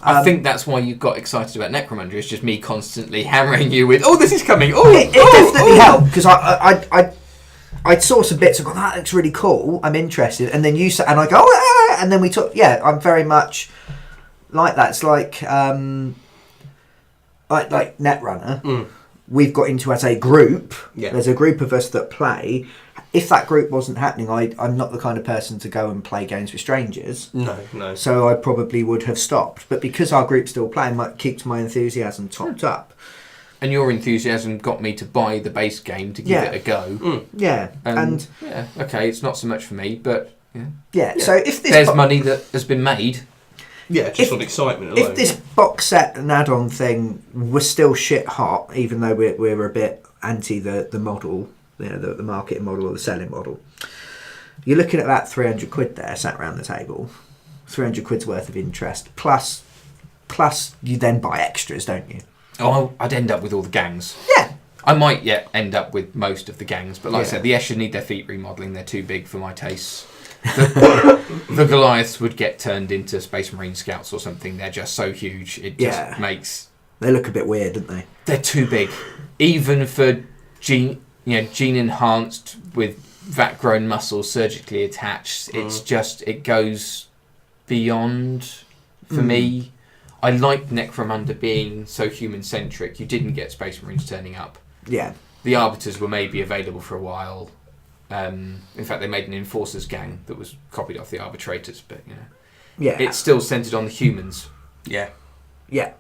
I think that's why you got excited about Necromunda. It's just me constantly hammering you with, oh, this is coming. Oh, it definitely helped because I saw some bits and go, that looks really cool. I'm interested, and then you said, and I go, and then we took. Yeah, I'm very much like that. It's like Netrunner. We've got into as a group. Yeah. There's a group of us that play. If that group wasn't happening, I'm not the kind of person to go and play games with strangers. No. So I probably would have stopped. But because our group's still playing, it keeps my enthusiasm topped up. And your enthusiasm got me to buy the base game to give it a go. Yeah. And okay, it's not so much for me, but yeah. So if there's money that has been made. Yeah, just on excitement alone. If this box set and add-on thing was still shit hot, even though we're a bit anti the model, the marketing model or the selling model, you're looking at that 300 quid there sat around the table, 300 quid's worth of interest, plus you then buy extras, don't you? Oh, I'd end up with all the gangs. Yeah. I might end up with most of the gangs, but like I said, the Escher need their feet remodelling. They're too big for my tastes. The Goliaths would get turned into Space Marine Scouts or something. They're just so huge. It just makes... They look a bit weird, don't they? They're too big. Even for gene enhanced with vat-grown muscles surgically attached, it's just... It goes beyond for me. I liked Necromunda being so human-centric. You didn't get Space Marines turning up. Yeah. The Arbiters were maybe available for a while. In fact, they made an Enforcers gang that was copied off the Arbitrators, but it's still centred on the humans. Yeah. You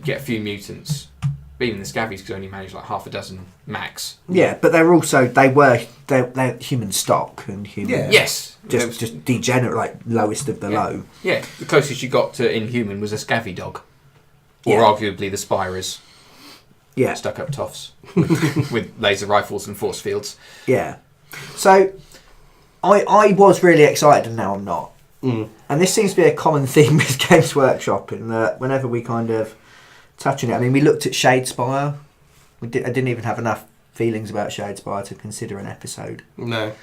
get a few mutants, but even the Scavies could only manage like half a dozen max. Yeah, but they're human stock and human. Yeah. Yes, just degenerate, like lowest of the low. Yeah, the closest you got to Inhuman was a Scavvy dog, or arguably the Spirers. Yeah, stuck up toffs with laser rifles and force fields. Yeah. So, I was really excited and now I'm not. And this seems to be a common theme with Games Workshop in that whenever we kind of touch on it, I mean, we looked at Shadespire. I didn't even have enough feelings about Shadespire to consider an episode. No.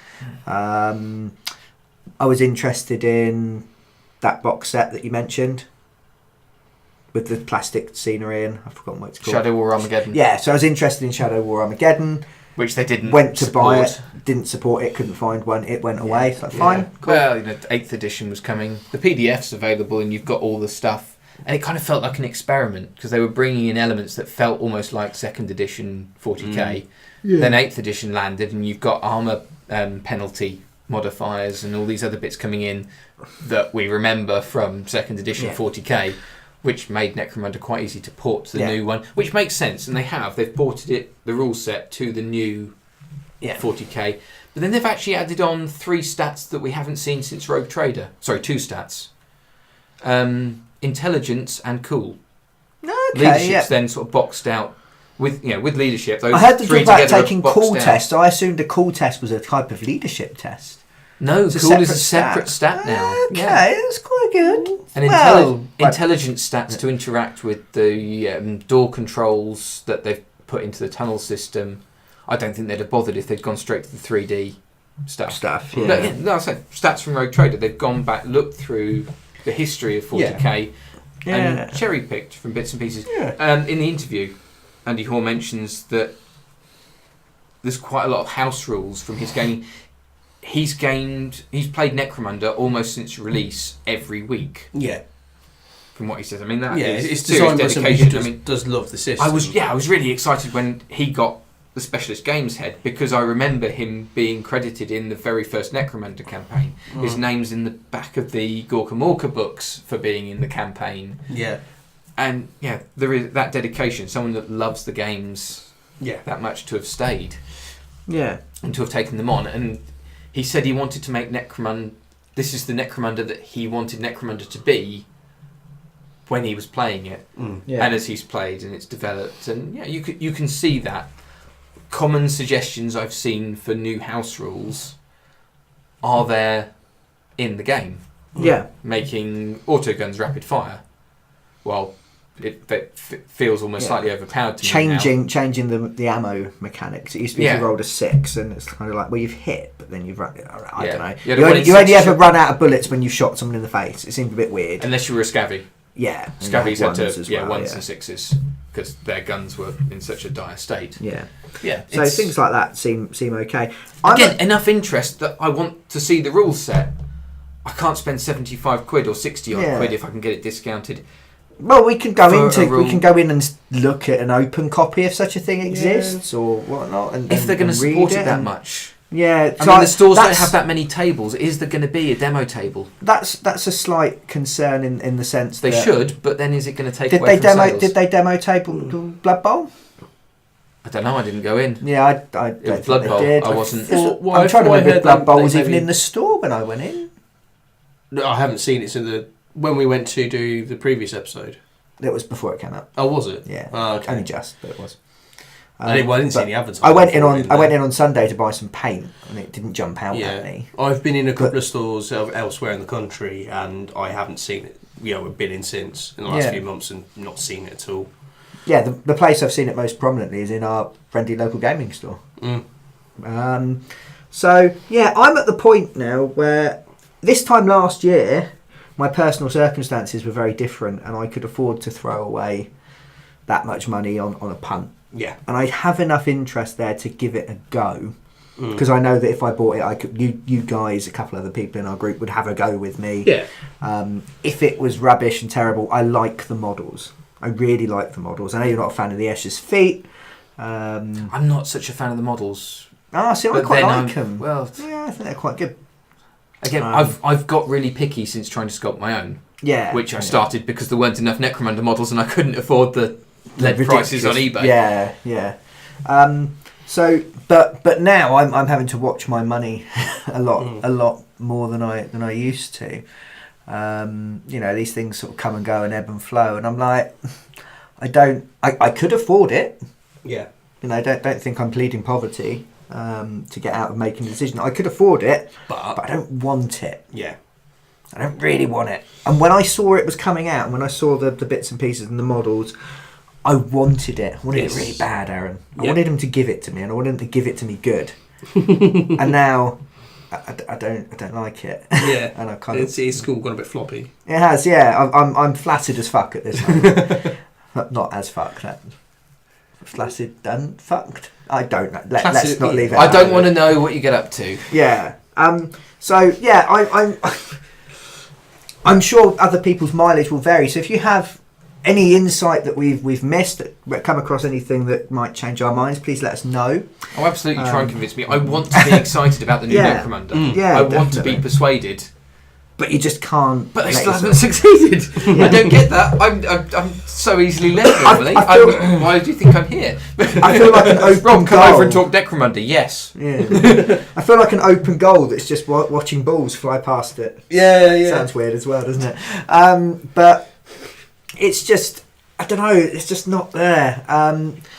I was interested in that box set that you mentioned with the plastic scenery and I've forgotten what it's called. Shadow War Armageddon. Yeah, so I was interested in Shadow War Armageddon. Which they didn't Went to buy it, didn't support it, couldn't find one, it went away. So fine, cool. Well, 8th edition was coming. The PDF's available and you've got all the stuff. And it kind of felt like an experiment because they were bringing in elements that felt almost like 2nd edition 40k. Then 8th edition landed and you've got armour penalty modifiers and all these other bits coming in that we remember from 2nd edition 40k, which made Necromunda quite easy to port to the new one, which makes sense, and they've ported the rule set to the new 40k, but then they've actually added on 3 stats that we haven't seen since Rogue Trader. Sorry, 2 stats. Intelligence and cool. Okay, Leadership's then sort of boxed out with leadership. Those I heard the talk about taking cool out. test. I assumed the cool test was a type of leadership test. No, it's cool is a separate stat now. Okay, that's quite good. And intelligence stats to interact with the door controls that they've put into the tunnel system. I don't think they'd have bothered if they'd gone straight to the 3D stuff. Yeah. But no, I said stats from Rogue Trader. They've gone back, looked through the history of 40k, and cherry picked from bits and pieces. Yeah. In the interview, Andy Hoare mentions that there's quite a lot of house rules from his gaming. He's played Necromunda almost since release every week. Yeah. From what he says, I mean that it's designed by somebody who does love the system. I was really excited when he got the Specialist Games head, because I remember him being credited in the very first Necromunda campaign. His name's in the back of the Gorka Morka books for being in the campaign. Yeah. And there is that dedication, someone that loves the games that much to have stayed. Yeah. And to have taken them on. And he said he wanted to make Necromunda. This is the Necromunda that he wanted Necromunda to be when he was playing it, and as he's played and it's developed. And you can see that. Common suggestions I've seen for new house rules are there in the game. Yeah, making autoguns rapid fire. Well, it feels almost slightly overpowered to changing the ammo mechanics. It used to be if you rolled a 6, and it's kind of like, well, you've hit, but then you've run. I don't know. You only ever run out of bullets when you shot someone in the face. It seemed a bit weird. Unless you were a scavvy. Yeah, Scabbies had to ones and 6s because their guns were in such a dire state. Yeah. So things like that seem okay. Again, enough interest that I want to see the rules set. I can't spend 75 quid or 60 odd quid if I can get it discounted. Well, we can go in and look at an open copy if such a thing exists or whatnot. And if they're going to support it that much. Yeah, I mean, the stores don't have that many tables. Is there going to be a demo table? That's a slight concern in the sense they that should, but then is it going to take away from sales? Did they demo table Blood Bowl? I don't know. I didn't go in. Yeah, I don't think Blood they Bowl. did. I wasn't. I'm trying to remember if Blood Bowl was even in the store when I went in. No, I haven't seen it when we went to do the previous episode. It was before it came out. Oh, was it? Yeah. Oh, okay. Only just, but it was. I didn't see any advertising. I went in on Sunday to buy some paint, and it didn't jump out at me. I've been in a couple of stores elsewhere in the country, and I haven't seen it. We've been in since in the last few months and not seen it at all. Yeah, the place I've seen it most prominently is in our friendly local gaming store. So I'm at the point now where this time last year, my personal circumstances were very different, and I could afford to throw away that much money on a punt. Yeah, and I have enough interest there to give it a go, because I know that if I bought it, I could. You guys, a couple other people in our group would have a go with me. Yeah. If it was rubbish and terrible, I like the models. I really like the models. I know you're not a fan of the Escher's feet. I'm not such a fan of the models. See, I quite like them. Well, yeah, I think they're quite good. Again, I've got really picky since trying to sculpt my own. Yeah. Which I started because there weren't enough Necromunda models and I couldn't afford the lead prices on eBay. Yeah. But now I'm having to watch my money a lot more than I used to. These things sort of come and go and ebb and flow, and I'm like, I could afford it. Yeah. Don't think I'm pleading poverty to get out of making a decision. I could afford it, but I don't want it. Yeah. I don't really want it. And when I saw it was coming out, and when I saw the bits and pieces and the models, I wanted it. I wanted it really bad, Aaron. I wanted him to give it to me, and I wanted him to give it to me good. And now I don't like it. Yeah, and I it's gone a bit floppy. It has, yeah. I'm flaccid as fuck at this moment. not as fuck. Flaccid and fucked. I don't know. Let's not leave it. I don't want to know what you get up to. Yeah. So yeah, I'm sure other people's mileage will vary. So if you have any insight that we've missed, come across anything that might change our minds, please let us know. Oh, absolutely! Try and convince me. I want to be excited about the new Necromunda. Yeah, I want to be persuaded. But you just can't. But they still haven't succeeded. I don't get that. I'm so easily led normally. Why do you think I'm here? I feel like an open Rob, come goal. over and talk Necromunda. Yes. Yeah. I feel like an open goal that's just watching balls fly past it. Yeah. Sounds weird as well, doesn't it? But it's just, I don't know. It's just not there.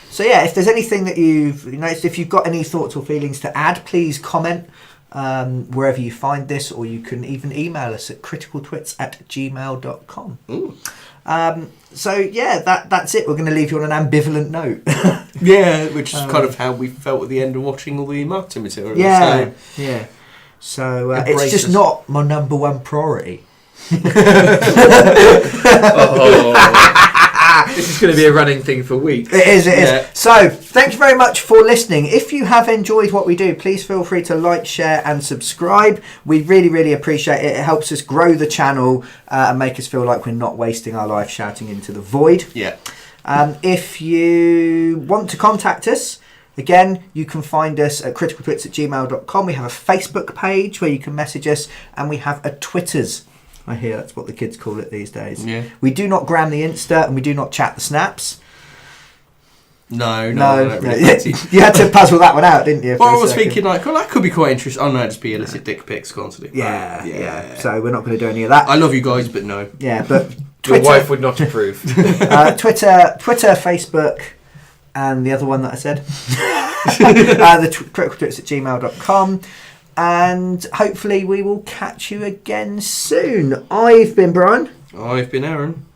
So yeah, if there's anything that you've noticed, if you've got any thoughts or feelings to add, please comment. Wherever you find this, or you can even email us at criticaltwits@gmail.com. So yeah, that's it. We're going to leave you on an ambivalent note. Yeah, which is kind of how we felt at the end of watching all the marketing material. Yeah, yeah. So it's just not my number one priority. This is going to be a running thing for weeks. It is. So, thank you very much for listening. If you have enjoyed what we do, please feel free to like, share and subscribe. We really, really appreciate it. It helps us grow the channel and make us feel like we're not wasting our life shouting into the void. Yeah. If you want to contact us, again, you can find us at criticaltwits@gmail.com. We have a Facebook page where you can message us, and we have a Twitters. I hear that's what the kids call it these days. Yeah. We do not gram the Insta, and we do not chat the snaps. No. You had to puzzle that one out, didn't you? Well, I was thinking that could be quite interesting. Oh no, just be illicit dick pics constantly. Yeah. So we're not going to do any of that. I love you guys, but no. Yeah, but Twitter, your wife would not approve. Twitter, Facebook, and the other one that I said. The criticaltwits@gmail.com. And hopefully we will catch you again soon. I've been Brian. I've been Aaron.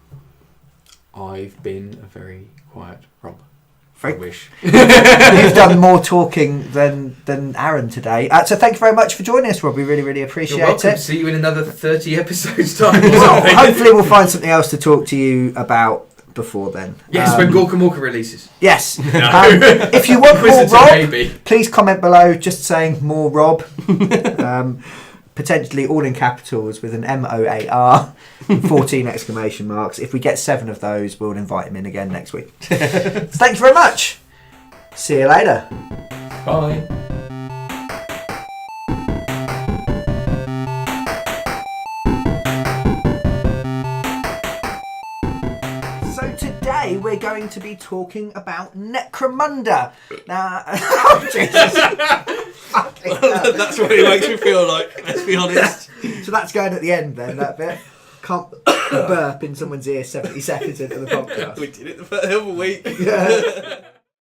I've been a very quiet Rob. Frank. I wish. You've done more talking than Aaron today. So thank you very much for joining us, Rob. We really, really appreciate You're welcome. it. See you in another 30 episodes time. Well, hopefully we'll find something else to talk to you about before then. Yes, when Gorka Morka releases. Yes. If you want more Rob, maybe. please comment below just saying more Rob. Potentially all in capitals with an MOAR, 14 exclamation marks. If we get 7 of those, we'll invite him in again next week. Thanks very much. See you later. Bye. Today we're going to be talking about Necromunda. Now, oh Jesus! That's what it makes me feel like. Let's be honest. So that's going at the end then. That bit. Can't burp in someone's ear 70 seconds into the podcast. We did it the other week. Yeah.